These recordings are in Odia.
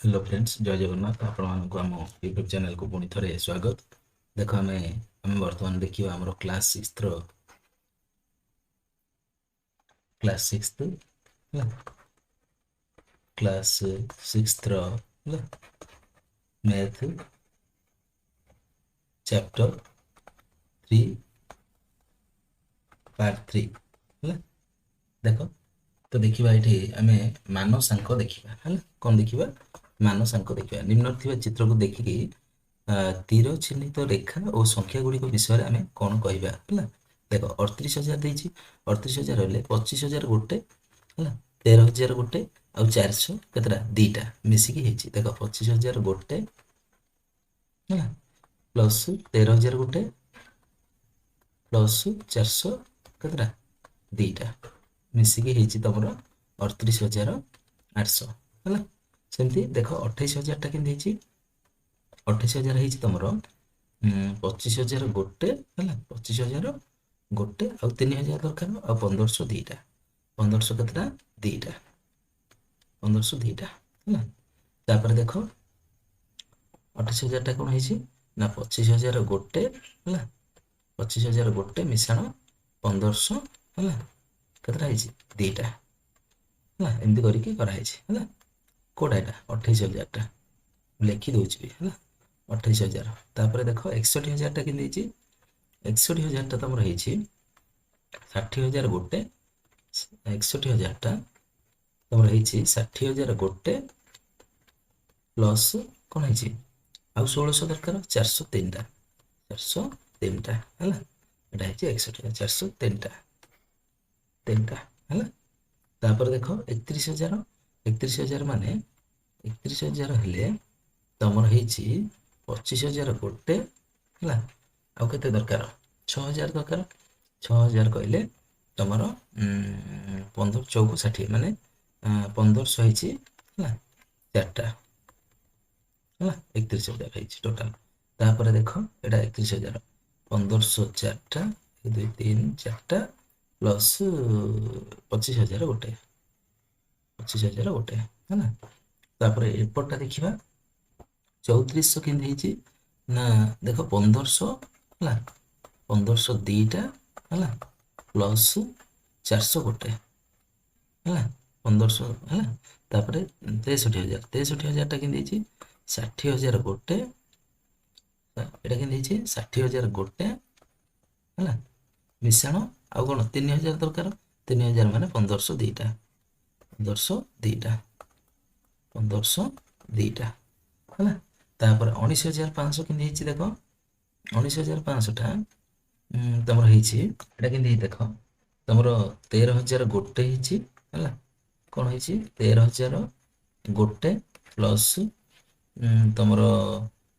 हेलो फ्रेंड्स जय जगन्नाथ आपण मानक आम यूट्यूब चैनल को पुणी थे स्वागत। देख आम बर्तमान देखिए आम class six class six math chapter 3 part 3 है। देख तो देखा ये आम मानसांक देखा है कौन देखा मानसांक देखा निम्न थिबा चित्र को देखिकी तीर चिन्हित रेखा और संख्या गुड़िक विषय में आम कौन कहवा है। देख 38,000 देती 38,000 हेल्ले 25,000 गोटे है 13,000 गोटे आउ 400 केतटा दीटा मिसिकी देख 25,000 गोटे है प्लस 13,000 गोटे प्लस 400 केतटा दीटा मिसिकी तुम 38,800 है। सेमती देख 28,000 टा कि 28,000 तुम 25,000 गोटे है 25,000 गोटे आउ 3,000 दरकार आ 1500 दीटा 1500 केतटा दीटा 1500 दीटा है। तापर देख 28,000 टा कौन है ना 25,000 गोटे है 25,000 गोटे मिशाण 1500 है केतटा है दीटा है एमती करके कराई है कौटा यहाँ 28,000 टा लिखी दूसरी है 28,000 तापर देख 61,000 टा कि 61,000 टा तुम 60,000 गोटे 61,000 टा तुम 60,000 गोटे प्लस कौन है आउ 1600 दरकार 403 टा 403 टा है यहाँ है 61,000 403 टा 3 टा है। तापर देख 31,000 31,000 माने 31,000 हेले तुम 25,000 गोटे है आउ के दरकार 6,000 दरकार 6,000 कहले तुम 15 चौको 60 माने 1500 है चार्टा है 31,000 टोटाल तापर देख यहाँ 31,000 1500 चार्टा 2 3 4टा प्लस 25,000 गोटे 25,000 गोटे है ना। तापर एपटा देखा 3400 कि ना देख 1500 है 1500 दीटा है प्लस 400 गोटे है 1500 है तापर 63,000 63,000 टा कि 60,000 गोटे यहाँ कि 60,000 गोटे है मिशाण आउ कौन 3,000 दरकार 3,000 माने 1500 दीटा 1500 दीटा 1500 दीटा है तापर 19,500 कि देख 19,500 टा तुम यहाँ कि देख तुम 13,000 गोटे है कौन है 13,000 गोटे प्लस तुम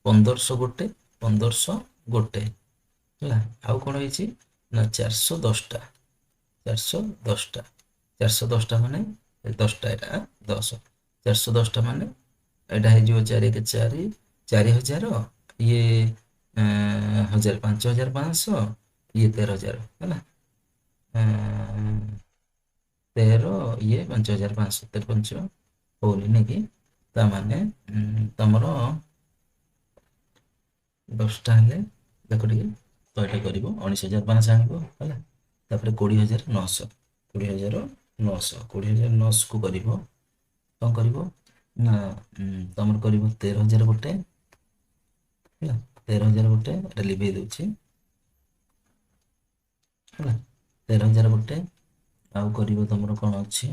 1500 गोटे 1500 गोटे है आउ कौन है ना 410 टा 410 टा 410 टा माने 10 टा यहाँ 10 410 टा माने यहाँ हो 4 के 4 4,000 ये 1,000 5,500 ये 13,000 है ना 13 ये 5,500 13 होनी नहीं कि ताने तुम 10टा हेल्ले देख टे तो ये कर 19,500 आण है तापर 20,900 20,900 20,900 को कर कौन कर ना तुम कर 13,000 गोटे है 13,000 गोटे ये लिभे दूसरी है 13,000 गोटे आउ कर तुम कौन अच्छी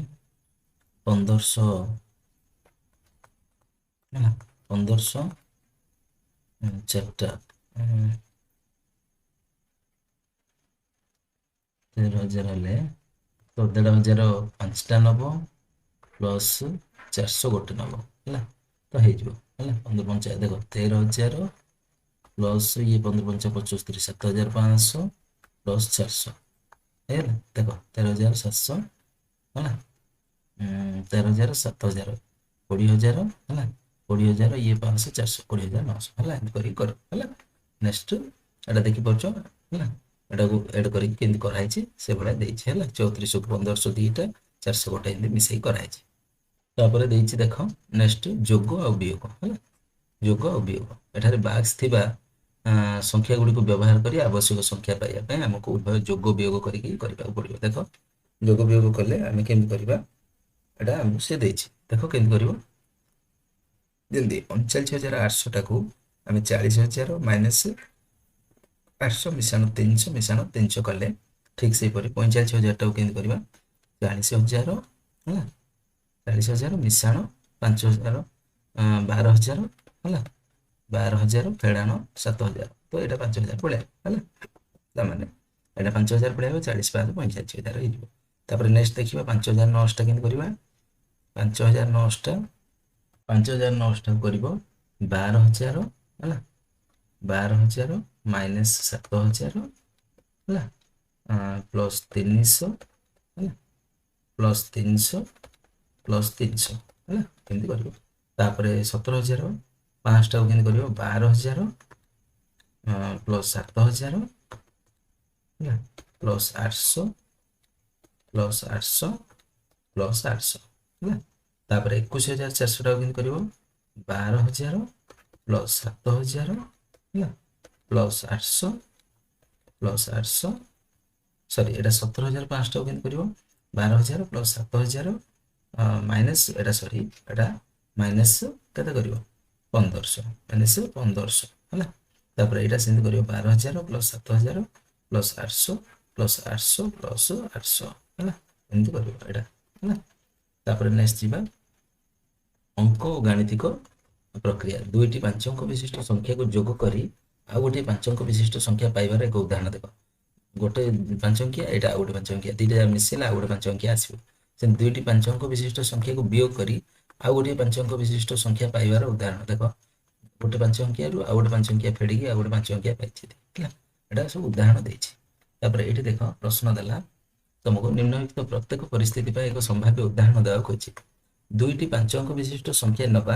1500 है 1500 चार्टा 13,000 हेल्ले तो 1,500 5टा नब प्लस 400 गोटे नब है तो हो 15 देख 13,000 प्लस ये 15 75 7,500 प्लस 400 है देख 13,700 है 13,000 7,000 20,000 है 20,000 ये 500 400 20,900 है एम कर नेक्स्ट एटा देखिपार है एटा को एड करके कराई से भाया है 3400 को 1500 दीटा 400 गोटे मिसई कराई तापर देछि देखो नेक्स्ट जोग आ वियोग है जोग आ वियोग एठारे बाक्स थिबा संख्या गुडी को व्यवहार करी आवश्यक संख्या पाइबा पय हमको उभय जोग वियोग करिक करबा पड़िबो देखो जोग वियोग कले आमे केम करबा एटा हम से देछि देखो केम करबो जल्दी 39800 टाकू आमे 40000 माइनस 800 मिशाण 300 कले ठीक से परि 45000 टाकू केम करबा 40000 है 40000 मिशाण 5000 12000 है 12000 फेड़ाण 7000 तो यहाँ 5000 पड़े है माने यहाँ 5000 पड़े 40 5 45000 हो नेक्स्ट देखिए 5900 केमती करवा 5900 5900 कर 12000 है 12000 माइनस 7000 है प्लस 300 है प्लस 300 प्लस 300 है केमती कर 17000 5 टाक केमती कर 12000 प्लस 7000 है प्लस 800 प्लस 800 प्लस 800 है 21400 टाक केमती कर 12000 प्लस 7000 है प्लस 800 प्लस 800 सॉरी एटा 17500 टाक केमती कर 12000 प्लस 7000 माइनस एटा सॉरी एटा माइनस केते करियो 1500 माइनस 1500 है तापर एटा सेंड करियो 12000 प्लस 7000 प्लस 800 प्लस 800 प्लस 800 है एंती करियो एटा है तापर नेक्स्ट जीवा अंक और गाणितिक प्रक्रिया दुईटी 5 अंक विशिष्ट संख्या को जोग करी आ गोटे 5 अंक विशिष्ट संख्या पाइबार एक उदाहरण देखो गोटे 5 अंकिया एटा गोटे 5 अंकिया दीटा मिसेला आ गोटे 5 अंकिया आसीबो से दुईटी 5 अंक विशिष्ट संख्या को वियोग करी आ गोटे 5 अंक विशिष्ट संख्या पाइबार उदाहरण देखो गोटे 5 अंकिया रु आ गोटे 5 अंकिया फेडिकी आ गोटे 5 अंकिया पाइछि ठीक है एटा सब उदाहरण देछि तापर एठी देखो प्रश्न देला तुमको निम्नलिखित प्रत्येक परिस्थिति पर एक संभाव्य उदाहरण देवा खोजि दुईटी 5 अंक विशिष्ट संख्या नबा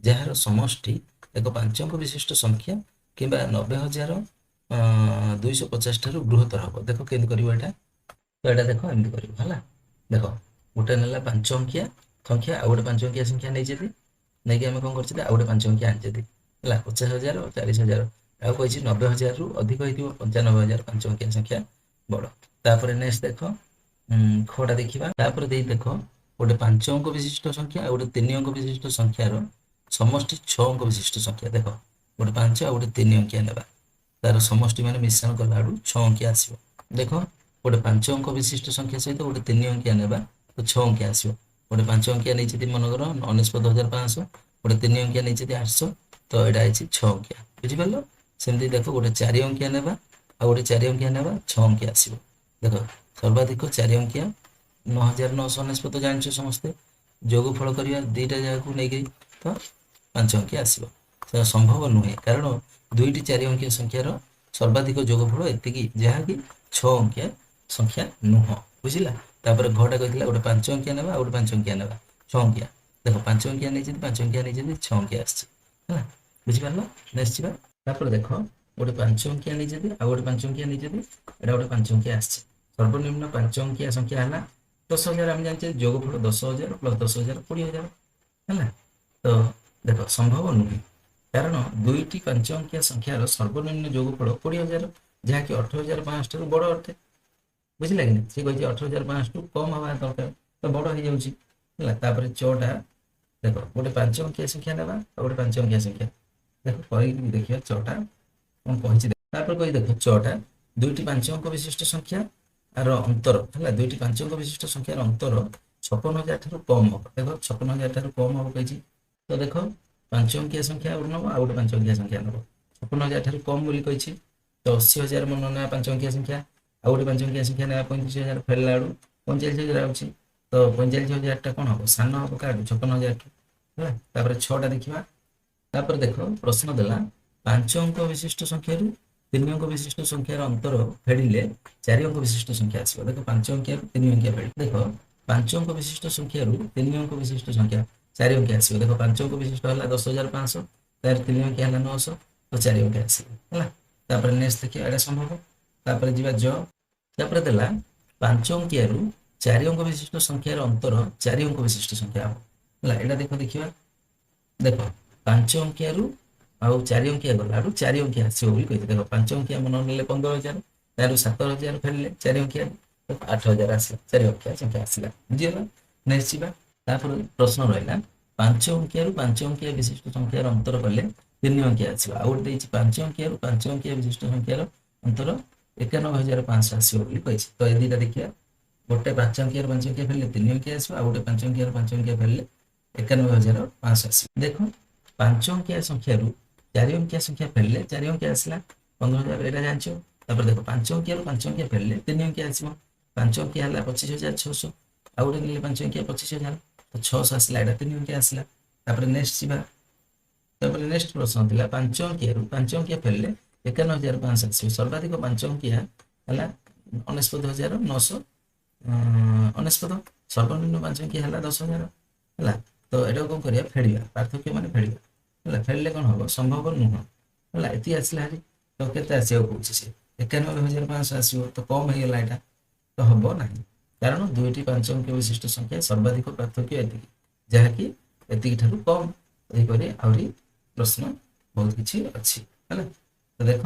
जार समष्टि एक 5 अंक विशिष्ट संख्या किबा 90250 ठारू बृहत्तर हम देखो केमती करिवो एटा तो एटा देखो एमती करिवो हला देखो गोटे नेला 5 अंकिया संख्या आ गोटे 5 अंकिया संख्या नै जेती नै कि हम कोन करछि आ गोटे 5 अंकिया आन जेती हला 50000 और 40000 आ कहिछि 90000 रु अधिक होइतिबो 95000 5 अंकिया संख्या बड़ तापर नेक्स्ट देखो खोटा देखिबा तापर देई देखो गोटे 5 अंक विशिष्ट संख्या आ गोटे 3 अंक विशिष्ट संख्या रो समष्टि 6 अंक विशिष्ट संख्या देखो गोटे 5 आ गोटे 3 अंकिया नेबा तार समष्टि माने मिश्रण करलाडू 6 अंकिया आसीबो देखो गोटे 5 अंक विशिष्ट संख्या सहित गोटे 3 अंकिया नेबा तो 6 अंकिया आसीबो गोटे 5 अंकिया नै छिति मनगर 99500 गोटे 3 अंकिया नै छिति 800 तो एटा आइछि 6 अंकिया बुझि परलो सेमति देखो गोटे 4 अंकिया नेबा आ गोटे 4 अंकिया नेबा 6 अंकिया आसीबो देखो सर्वाधिक 4 अंकिया 9999 तो जानछो समस्ते जोगफल करिया दीटा जगह को नै तो 5 अंकिया आसीबो से संभव नुहे कारण दुईटी 4 अंकिया संख्यार सर्वाधिक जोगफल एतिकी जहा कि 6 अंकिया संख्या नुह बुझिला तापर घटा कहितला गोटे 5 अंकिया नेबा गोटे 5 अंकिया नेबा 6 अंकिया देखो 5 अंकिया नै जति 5 अंकिया नै जति 6 अंकिया आछि हला बुझि परलो नेक्स्ट छिबा तापर देखो गोटे 5 अंकिया नै जति आ गोटे 5 अंकिया नै जति एटा गोटे 5 अंकिया आछि सर्वनिम्न 5 अंकिया संख्या हला 10000 हम जानछे जोगफल 10000 प्लस 10000 20000 हला तो देखो संभव नुहे कारण दुईटी 5 अंकिया संख्यार सर्वनिम्न जोगफल 20000 जहा कि 18500 ठारू बड़ अर्थे बुझिला कि से कहि 18500 टू कम हवा दरकार तो बड़ हो जाउची हला तापर 6टा देखो गोटे 5 अंकिया संख्या नेबा आ गोटे 5 अंकिया संख्या देखो कहि देखिया 6टा हम कहिछि तापर कहि देखो 6टा दुईटी 5 अंक विशिष्ट संख्या आर अंतर हला दुईटी 5 अंक विशिष्ट संख्यार अंतर 56000 ठारू कम हो देखो 56000 ठारू कम हो कहिछि तो देखो 5 अंकिया संख्या और नबो आ गोटे 5 अंकिया संख्या नबो 56000 ठारू कम बोली कहिछि तो 80000 मन ना 5 अंकिया संख्या आ गोटे 5 अंकिया संख्या ना 35000 फेलाडू 45000 आउछि तो 45000 टा कोन हो सान हो का 56000 हला तापर 6टा देखिबा तापर देखो प्रश्न देला 5 अंक विशिष्ट संख्या रु 3 अंक विशिष्ट संख्यार अंतर फेडिले 4 अंक विशिष्ट संख्या आसीबो देखो 5 अंकिया 3 अंकिया फेडी देखो 5 अंक विशिष्ट संख्या रु 3 अंक विशिष्ट संख्या 4 अंकिया आसीबो देखो 5 अंक विशिष्ट हला 10500 तार 3 अंकिया हला 900 तो 4 अंकिया आसीबो हला तापर नेक्स्ट देखिया एटा संभव तापर जीवा ज तापर देला 5 अंकिया रु 4 अंक विशिष्ट संख्यार अंतर 4 अंक विशिष्ट संख्या हो ହେଲା ଏଇଟା ଦେଖିବା ଦେଖ 5 अंकिया रु ଆଉ 4 अंकिया ଗଲା ଆଡୁ 4 अंकिया ଆସିବ ବୋଲି କହିଛି ଦେଖ 5 अंकिया ମନ ନେଲେ 15,000 ତାରୁ 7,000 ଫେରିଲେ 4 अंकिया 8,000 ଆସିଲା 4 अंकिया ସଂଖ୍ୟା ଆସିଲା ବୁଝିଗଲା ନେକ୍ସଟ ଯିବା ତାପରେ ପ୍ରଶ୍ନ ରହିଲା 5 अंकिया ରୁ 5 अंकिया ବିଶିଷ୍ଟ ସଂଖ୍ୟାର ଅନ୍ତର କଲେ 3 अंकिया ଆସିବ ଆଉ ଗୋଟେ ଦେଇଛି 5 अंकिया ରୁ 5 अंकिया ବିଶିଷ୍ଟ ସଂଖ୍ୟାର ଅନ୍ତର 91,500 ଆସିବ ବୋଲି କହିଛି ତ ଏ ଦିଟା ଦେଖିବା ଗୋଟେ 5 अंकिया ରୁ 5 अंकिया ଫେରିଲେ 3 अंकिया ଆସିବ ଆଉ ଗୋଟେ 5 अंकिया ରୁ 5 अंकिया ଫେରିଲେ 91,500 ଆସିବ ଦେଖ 5 अंकिया ସଂଖ୍ୟାରୁ 4 अंकिया संख्या फेरले 4 अंकिया आसला 15,000 एटा जानछो तापर देखो 5 अंकिया 5 अंकिया फेरले 3 अंकिया आसीबो 5 अंकिया हला 25,600 आ उडे नेले 5 अंकिया 25,000 तो 600 आसला एटा 3 अंकिया आसला तापर नेक्स्ट जीवा तापर नेक्स्ट प्रश्न थिला 5 अंकिया फेरले 51,500 आसीबो सर्वाधिक 5 अंकिया हला 69,900 69 सर्वनिम्न 5 अंकिया हला 10,000 हला तो एटा कोन करिया फेडिया पार्थक्य माने फेडिया ହେଲା ଫେରିଲେ କ'ଣ ହବ ସମ୍ଭବ ନୁହଁ ହେଲା ଏତି ଆସିଲା ହାରି ତ କେତେ ଆସିବାକୁ କହୁଛି ସେ 91,500 ଆସିବ ତ କମ ହେଇଗଲା ଏଇଟା ତ ହବ ନାହିଁ କାରଣ ଦୁଇଟି 5 ଅଙ୍କ ବିଶିଷ୍ଟ ସଂଖ୍ୟା ସର୍ବାଧିକ ପାର୍ଥକ୍ୟ ଏତିକି ଯାହାକି ଏତିକି ଠାରୁ କମ ଏହିପରି ଆହୁରି ପ୍ରଶ୍ନ ବହୁତ କିଛି ଅଛି ହେଲା ତ ଦେଖ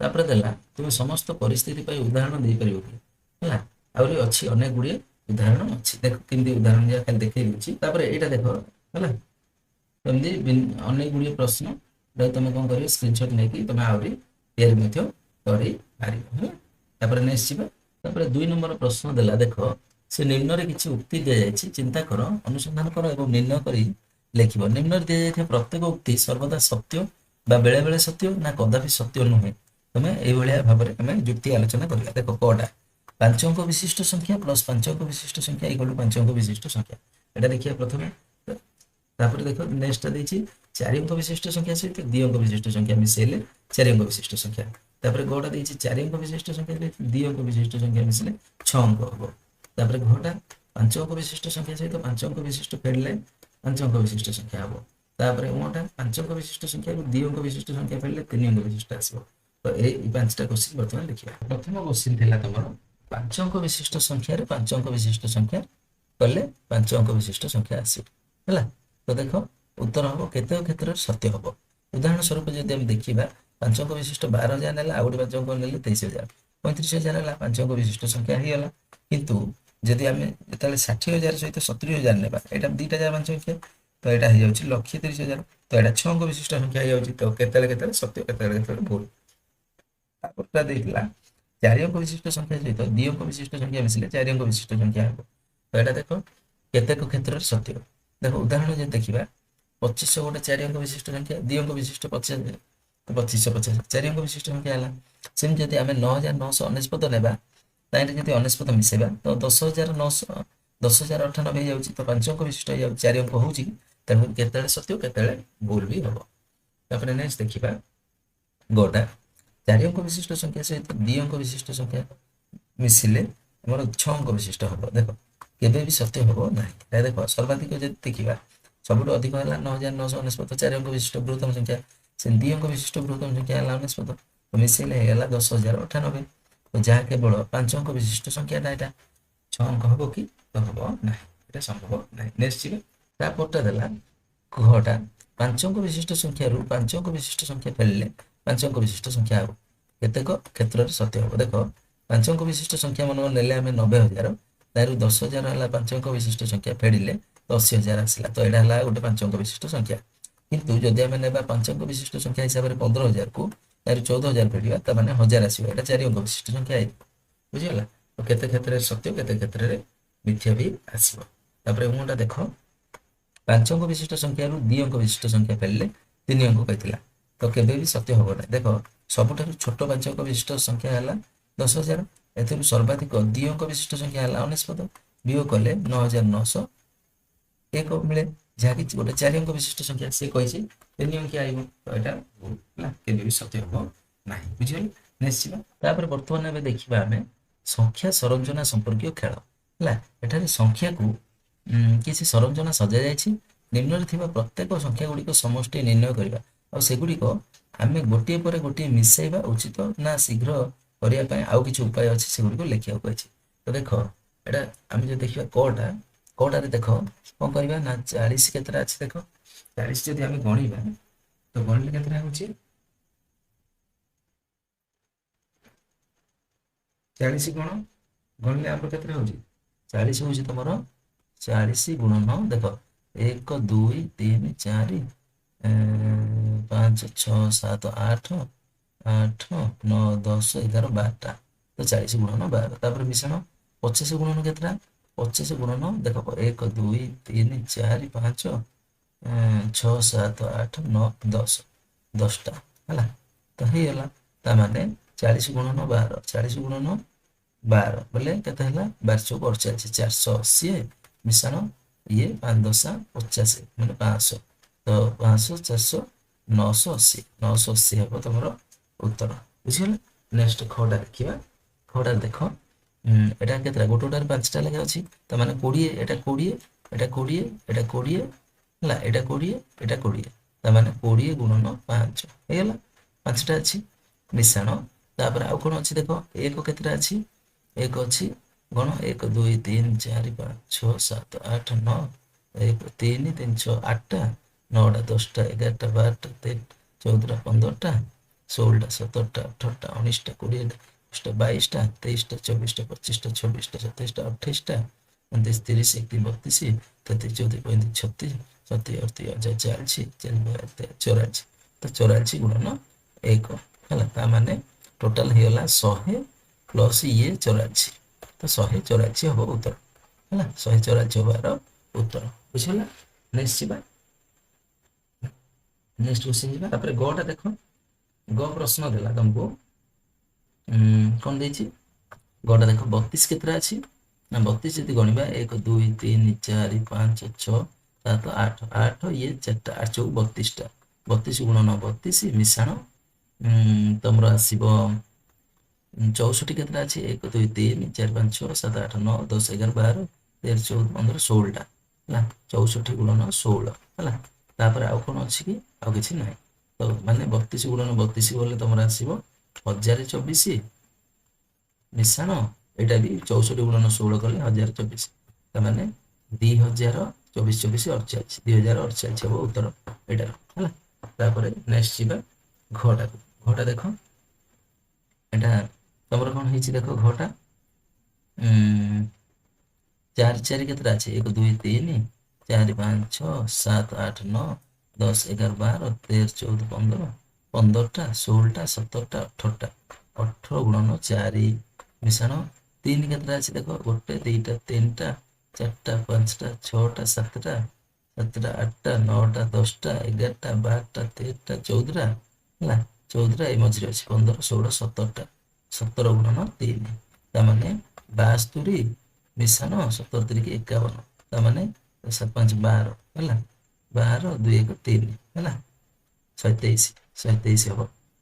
ତାପରେ ଦେଲା ତୁମେ ସମସ୍ତ ପରିସ୍ଥିତି ପାଇଁ ଉଦାହରଣ ଦେଇପାରିବ କି ହେଲା ଆହୁରି ଅଛି ଅନେକ ଗୁଡ଼ିଏ उदाहरण अच्छी देख केमती उदाहरण या खाली देखै दिछि तापर एटा देखो हला केमती अनेक गुडी प्रश्न तुम कोन करियो स्क्रीनशॉट नै कि तुम आउरी तयारी मथो करि पारियो हला तापर नेक्स्ट छिबा तापर 2 नंबर प्रश्न देला देखो से निम्न रे किछि उक्ति दे जायछि चिंता करो अनुसंधान करो एवं निर्णय करी लेखिबो निम्न रे दे जायछि प्रत्येक उक्ति सर्वदा सत्य बा बेले बेले सत्य ना कदापि सत्य नुहे तुम एई भलिया भाबरे तुम युक्ति आलोचना करिया देखो कोडा 5 अंक विशिष्ट संख्या प्लस 5 अंक विशिष्ट संख्या इक्वल टू 5 अंक विशिष्ट संख्या एटा देखिए प्रथमे तापर देखो नेक्स्ट देछि 4 अंक विशिष्ट संख्या सहित 2 अंक विशिष्ट संख्या मिसेले 4 अंक विशिष्ट संख्या तापर गोटा देछि 4 अंक विशिष्ट संख्या सहित 2 अंक विशिष्ट संख्या मिसेले 6 अंक होबो तापर घोटा 5 अंक विशिष्ट संख्या सहित 5 अंक विशिष्ट फेडले 5 अंक विशिष्ट संख्या होबो तापर ओटा 5 अंक विशिष्ट संख्या 2 अंक विशिष्ट संख्या फेडले 3 अंक विशिष्ट आसीबो तो ए पांचटा क्वेश्चन वर्तमान लिखिबा प्रथम क्वेश्चन थिला तमरो 5 अंक विशिष्ट संख्या रे 5 अंक विशिष्ट संख्या कले 5 अंक विशिष्ट संख्या आसी हैला तो देखो उत्तर हबो केते क्षेत्र सत्य हबो उदाहरण स्वरूप जदि हम देखिबा 5 अंक विशिष्ट 12,000 नेला आ 5 अंक नेले 23,000 35,000 नेला 5 अंक विशिष्ट संख्या हियला किंतु जदि हम जतले 60,000 सहित 70,000 नेबा एटा 2,000 5 संख्या तो एटा हि जाउची 1,30,000 तो एटा 6 अंक विशिष्ट संख्या हि जाउची तो केते सत्य केते भूल तापरटा देखला 4 अंक विशिष्ट संख्या सहित 2 अंक विशिष्ट संख्या मिसिले 4 अंक विशिष्ट संख्या हो तो एटा देखो केतेक क्षेत्र सत्य देखो उदाहरण जे देखिबा 2500 गोटे 4 अंक विशिष्ट संख्या 2 अंक विशिष्ट 25 2550 4 अंक विशिष्ट संख्या हला सेम जदि हमें 9,999 नेबा ताइले जदि 99 मिसेबा तो 10,900 10,098 हो जाउची तो 5 अंक विशिष्ट हो जाउ 4 अंक होउची तने केतेले सत्य केतेले भूल भी हबो तापर नेक्स्ट देखिबा गोटा 4 अंक विशिष्ट संख्या सहित 2 अंक विशिष्ट संख्या मिसिले हमर 6 अंक विशिष्ट हबो देखो केबे भी सत्य हबो नाही ए देखो सर्वाधिक जे देखिबा सबुठ अधिक हला 9,999 4 अंक विशिष्ट बृहत्तम संख्या से 2 अंक विशिष्ट बृहत्तम संख्या हला 99 तो मिसिले हला 10,098 तो जहा केवल 5 अंक विशिष्ट संख्या डाटा 6 अंक हबो कि तो हबो नाही एटा संभव नाही नेक्स्ट छी तापरटा देला घटा 5 अंक विशिष्ट संख्या रु 5 अंक विशिष्ट संख्या फेलले 5 अंक विशिष्ट संख्या हो केतेक क्षेत्र सत्य हो देखो 5 अंक विशिष्ट संख्या मन नेले हमें 90,000 तारु 10,000 हला 5 अंक विशिष्ट संख्या फेडिले 80,000 आसला तो एडा हला गोटे 5 अंक विशिष्ट संख्या किंतु जदि हमें नेबा 5 अंक विशिष्ट संख्या हिसाब रे 15,000 को तारु 14,000 फेडिबा त माने 1000 आसीबा एडा 4 अंक विशिष्ट संख्या है बुझियला तो केते क्षेत्र सत्य केते क्षेत्र रे मिथ्या भी आसीबो तापरे उंटा देखो 5 अंक विशिष्ट संख्या रु 2 अंक विशिष्ट संख्या फेलले 3 अंक कहतिला तो केबे भी सत्य होबो नै देखो सबुठारु छोट 5 अंक विशिष्ट संख्या हला 10,000 एथु सर्वाधिक 2 अंक विशिष्ट संख्या हला 99 वियोग कले 9,900 एक मिले जहा कि गोटे 4 अंक विशिष्ट संख्या से कहिछि 3 अंक आइबो तो एटा ना केबे भी सत्य होबो नाही बुझियली नेक्स्ट तापर वर्तमान एबे देखिबा हमें संख्या सरंजना संपर्कीय खेल हला एठारे संख्या को किसी सरंजना सजा जायछि निम्न रे थिबा प्रत्येक संख्या गुडी को समष्टि निर्णय करिबा और सेगुडी को आमे गोटे पर गोटे मिसाइबा उचित ना शीघ्र करिया पय आउ किछु उपाय अछि सेगुडी को लेखिया कहछि तो देखो ଏଇଟା ଆମେ ଯଦି ଦେଖିବା କଟା, କଟାରେ ଦେଖ କଣ କରିବା ନା 40 କେତେଟା ଅଛି ଦେଖ, 40 ଯଦି ଆମେ ଗଣିବା ତ ଗଣିଲେ କେତେଟା ହଉଛି 40 ଗୁଣ ଗଣିଲେ ଆମର କେତେଟା ହଉଛି 40 ହଉଛି ତମର 40 ଗୁଣନ ଦେଖ 1 2 3 4 5 6 7 8 8 9 10 11 12ଟା ତ 40 ଗୁଣନ 12 ତାପରେ ମିଶାଣ 25 ଗୁଣନ କେତେଟା 25 ଗୁଣନ ଦେଖ 1 2 3 4 5 6 7 8 9 10 10ଟା ହେଲା ତ ହେଇଗଲା ତା ମାନେ 40 ଗୁଣନ 12 40 ଗୁଣନ 12 ବୋଲେ କେତେ ହେଲା 12 ଚଉକ 48 480 ମିଶାଣ ଇଏ 5 10 50 ମାନେ 500 ତ 500 400 980 980 ହେବ ତମର ଉତ୍ତର ବୁଝିଗଲା। ନେକ୍ସଟ ଖଟା ଦେଖିବା ଖଟା ଦେଖ ଏଟା କେତେଟା ଗୋଟେ ଗୋଟାରେ 5ଟା ଲେଖା ଅଛି ତା ମାନେ 20 ଏଟା 20 ଏଟା 20 ଏଟା 20 ହେଲା ଏଟା 20 ଏଟା 20 ତା ମାନେ 20 ଗୁଣନ 5 ହେଇଗଲା 5ଟା ଅଛି ମିଶାଣ ତାପରେ ଆଉ କଣ ଅଛି ଦେଖ 1 କେତେଟା ଅଛି 1 ଅଛି ଗଣ 1 2 3 4 5 6 7 8 9 1 3 3 6 8ଟା 9ଟା 10ଟା 11ଟା 12ଟା 13 14ଟା 15ଟା 16ଟା 17ଟା 18ଟା 19ଟା 20ଟା 22ଟା 23ଟା 24ଟା 25ଟା 26ଟା 27ଟା 28ଟା 29 30 31 32 33 34 35 36 37 38 39 40 ତ 44 ଗୁଣନ 1 ହେଲା ତା ମାନେ ଟୋଟାଲ ହେଇଗଲା 100 ପ୍ଲସ୍ ଇଏ 84 ତ 184 ହବ ଉତ୍ତର ହେଲା 184 ହବ ଏହାର ଉତ୍ତର ବୁଝିଗଲା। ନେକ୍ସଟ ଯିବା ନେକ୍ସଟ କ୍ୱେଶ୍ଚନ ଯିବା ତାପରେ ଗ ଟା ଦେଖ ଗ ପ୍ରଶ୍ନ ଦେଲା ତମକୁ କଣ ଦେଇଛି ଗ ଟା ଦେଖ 32 କେତେଟା ଅଛି ନା 32 ଯଦି ଗଣିବା 1 2 3 4 5 6 7 8 8 ଇଏ 4ଟା 8 ଚଉକ 32ଟା 32 ଗୁଣନ 32 ମିଶାଣ ତମର ଆସିବ 64 କେତେଟା ଅଛି 1 2 3 4 5 6 7 8 9 10 11 12 13 14 15 16ଟା ହେଲା 64 ଗୁଣନ 16 ହେଲା ତାପରେ ଆଉ କଣ ଅଛି କି ଆଉ କିଛି ନାହିଁ ତ ମାନେ 32 ଗୁଣନ 32 ଗଲେ ତମର ଆସିବ 1024 ମିଶାଣ ଏଇଟା ବି 64 ଗୁଣନ 16 କଲେ 1024 ତାମାନେ 2024 24 48 2048 ହବ ଉତ୍ତର ଏଇଟାର ହେଲା ତାପରେ ନେକ୍ସଟ ଯିବା ଘଟା ଦେଖ ଏଟା ତମର କଣ ହେଇଛି ଦେଖ ଘଟା 4 4 କେତେଟା ଅଛି 1 2 3 4 5 6 7 8 9 10 11 12 13 14 15 15ଟା 16ଟା 17ଟା 18ଟା 18 ଗୁଣନ 4 ମିଶାଣ 3 କେତେଟା ଅଛି ଦେଖ 1 2ଟା 3ଟା 4ଟା 5ଟା 6ଟା 7ଟା 7ଟା 8ଟା 9ଟା 10ଟା 11ଟା 12ଟା 13ଟା 14ଟା ହେଲା 14ଟା ଏଇ ମଝିରେ ଅଛି 15 16 17ଟା 17 ଗୁଣନ 3 ତାମାନେ 72 ମିଶାଣ 17 3 51 ତାମାନେ 7 5 12 ହେଲା 12 2 1 3 ହେଲା 123 ହବ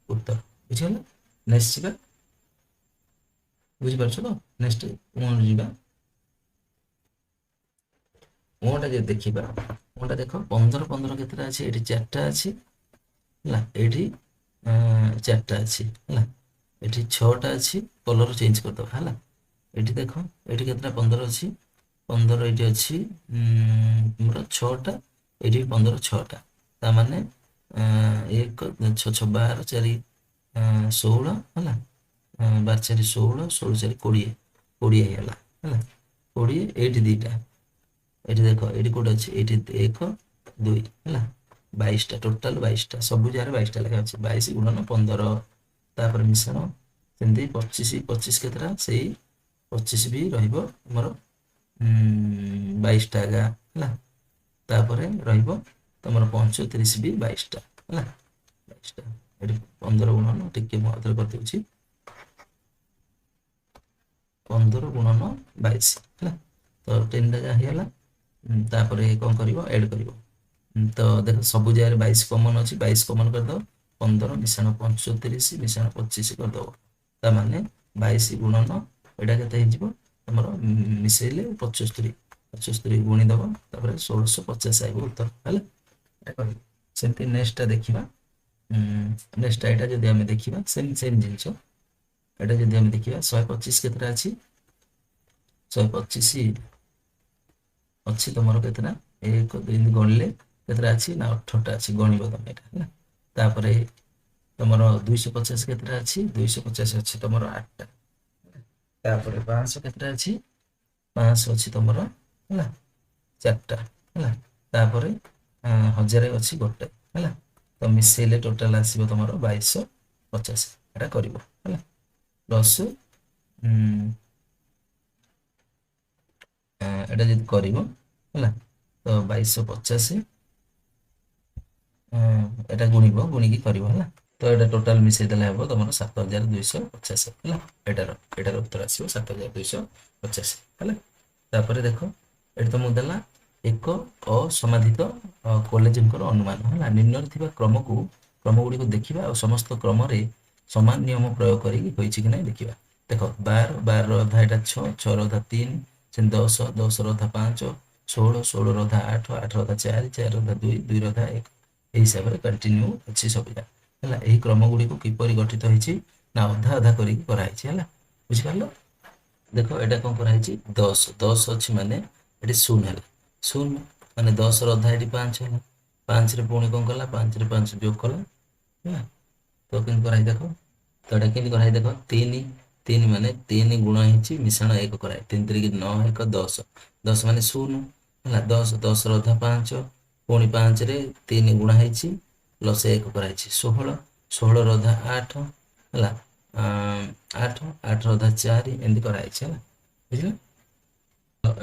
ଉତ୍ତର ବୁଝିଗଲା। ନେକ୍ସଟ ଯିବା ବୁଝିପାରୁଛ ତ ନେକ୍ସଟ ଯିବା ଟା ଯଦି ଦେଖିବା ଟା ଦେଖ 15 15 କେତେଟା ଅଛି ଏଠି 4ଟା ଅଛି ହେଲା ଏଠି 4ଟା ଅଛି ହେଲା ଏଠି 6ଟା ଅଛି କଲର ଚେଞ୍ଜ କରିଦବା ହେଲା ଏଠି ଦେଖ ଏଠି କେତେଟା 15 ଅଛି 15 ଏଠି ଅଛି ଆମର 6ଟା ଏଠି 15 6ଟା ତାମାନେ 1 6 6 12 4 16 ହେଲା 12 4 16 16 4 20 20 ହେଇଗଲା ହେଲା 20 ଏଇଠି ଦିଟା ଏଠି ଦେଖ ଏଠି କୋଉଟା ଅଛି ଏଠି 1 2 ହେଲା 22ଟା ଟୋଟାଲ 22ଟା ସବୁ ଜାଗାରେ 22ଟା ଲେଖା ଅଛି 22 ଗୁଣନ 15 ତାପରେ ମିଶାଣ ସେମିତି 25 25 କେତେଟା ସେଇ 25 ବି ରହିବ ଆମର 22ଟା ହେଲା ତାପରେ ରହିବ ତମର 35 ବି 22ଟା ହେଲା 22ଟା ଏଠି 15 ଗୁଣନ ଟିକେ ମୁଁ ଆଉଥରେ କରିଦେଉଛି 15 ଗୁଣନ 22 ହେଲା ତ 3ଟା ଯାହା ହେଇଗଲା ତାପରେ କଣ କରିବ ଏଡ୍ କରିବ ତ ଦେଖ ସବୁ ଜାଗାରେ 22 କମନ ଅଛି 22 କମନ କରିଦବ 15 ମିଶାଣ 35 ମିଶାଣ 25 କରିଦବ ତାମାନେ 22 ଗୁଣନ ଏଇଟା କେତେ ହେଇଯିବ ଆମର ମିଶେଇଲେ 75 ଗୁଣିଦବ ତାପରେ 1650 ଆଇବ ଉତ୍ତର ହେଲା ସେମିତି ନେକ୍ସଟଟା ଦେଖିବା ନେକ୍ସଟ ଏଇଟା ଯଦି ଆମେ ଦେଖିବା ସେମ ଜିନିଷ ଏଇଟା ଯଦି ଆମେ ଦେଖିବା 125 କେତେଟା ଅଛି 125 ଅଛି ତମର କେତେଟା 1 2 ଗଣିଲେ କେତେଟା ଅଛି ନା 18ଟା ଅଛି ଗଣିବ ତମେ ଏଟା ହେଲା। ତାପରେ ତମର 250 କେତେଟା ଅଛି 250 ଅଛି ତମର 8ଟା। ତାପରେ 500 କେତେଟା ଅଛି 500 ଅଛି ତମର ହେଲା 4ଟା ହେଲା। ତାପରେ 1000 ଅଛି ଗୋଟେ ହେଲା। ତ ମିଶେଇଲେ ଟୋଟାଲ ଆସିବ ତମର 2250 ଏଟା କରିବ ହେଲା। ପ୍ଲସ୍ ଏଟା ଯଦି କରିବ ହେଲା ତ 2250 ଏଟା ଗୁଣିକି କରିବ ହେଲା। ତ ଏଟା ଟୋଟାଲ ମିଶେଇ ଦେଲେ ହେବ ତମର 7250 ହେଲା। ଏଟାର ଉତ୍ତର ଆସିବ 7250 ହେଲା। ତାପରେ ଦେଖ ଏଠି ତମକୁ ଦେଲା ଏକ ଅସମାଧିତ କଲେଜଙ୍କର ଅନୁମାନ ହେଲା। ନିମ୍ନରେ ଥିବା କ୍ରମ ଗୁଡ଼ିକୁ ଦେଖିବା ଆଉ ସମସ୍ତ କ୍ରମରେ ସମାନ ନିୟମ ପ୍ରୟୋଗ କରିକି ହୋଇଛି କି ନାହିଁ ଦେଖିବା। ଦେଖ 12 ର ଅଧା ଏଟା 6 6 ର ଅଧା 3 10 10 ର ଅଧା 5 16 16 ର ଅଧା 8 8 ର ଅଧା 4 4 ର ଅଧା 2 2 ର ଅଧା 1 ଏହି ହିସାବରେ କଣ୍ଟିନ୍ୟୁ ଅଛି ସବୁଯାକ ହେଲା। ଏହି କ୍ରମ ଗୁଡ଼ିକୁ କିପରି ଗଠିତ ହେଇଛି ନା ଅଧା ଅଧା କରିକି କରାହେଇଛି ହେଲା। ବୁଝିପାରିଲ? ଦେଖ ଏଟା କଣ କରାହେଇଛି 10 10 ଅଛି ମାନେ ଏଠି 0 ହେଲା 0 ମାନେ 10 ର ଅଧା ଏଠି 5 ହେଲା 5 ରେ ପୁଣି କଣ କଲା 5 ରେ 5 ଯୋଗ କଲା ହେଲା। ତ କେମିତି କରାହେଇ ଦେଖ ତ ଏଟା କେମିତି କରାହେଇ ଦେଖ 3 3 ମାନେ 3 ଗୁଣ ହେଇଛି ମିଶାଣ 1 କରାଏ 3 3 9 1 10 10 ମାନେ 0 ହେଲା 10 10 ର ଅଧା 5 ପୁଣି 5 ରେ 3 ଗୁଣା ହେଇଛି ପ୍ଲସ୍ 1 କରାହେଇଛି 16 16 ର ଅଧା 8 ହେଲା 8 8 ର ଅଧା 4 ଏମିତି କରାହେଇଛି ହେଲା। ବୁଝିଲ?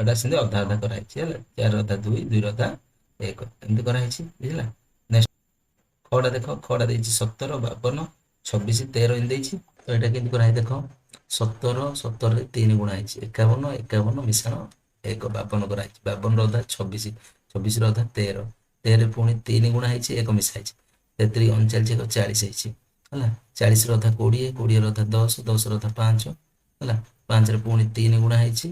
ଏଟା ସେମିତି ଅଧା ଅଧା କରାହେଇଛି ହେଲା 4 ର ଅଧା 2 2 ର ଅଧା 1 ଏମିତି କରାହେଇଛି। ବୁଝିଲା? ନେକ୍ସଟ ଖଟା ଦେଖ ଖଟା ଦେଇଛି 17 52 26 13 ଏମିତି ଦେଇଛି। ତ ଏଟା କେମିତି କରାହେଇ ଦେଖ 17 17 ରେ 3 ଗୁଣା ହେଇଛି 51 51 ମିଶାଣ 1 52 କରାହେଇଛି 52 ର ଅଧା 26 26 ର ଅଧା 13 13 ପୁଣି 3 ଗୁଣା ହେଇଛି 1 ମିଶା ହେଇଛି 33 39 1 40 ହେଇଛି ହେଲା। 40 ର ଅଧା 20 20 ର ଅଧା 10 10 ର ଅଧା 5 ହେଲା 5 ରେ ପୁଣି 3 ଗୁଣା ହେଇଛି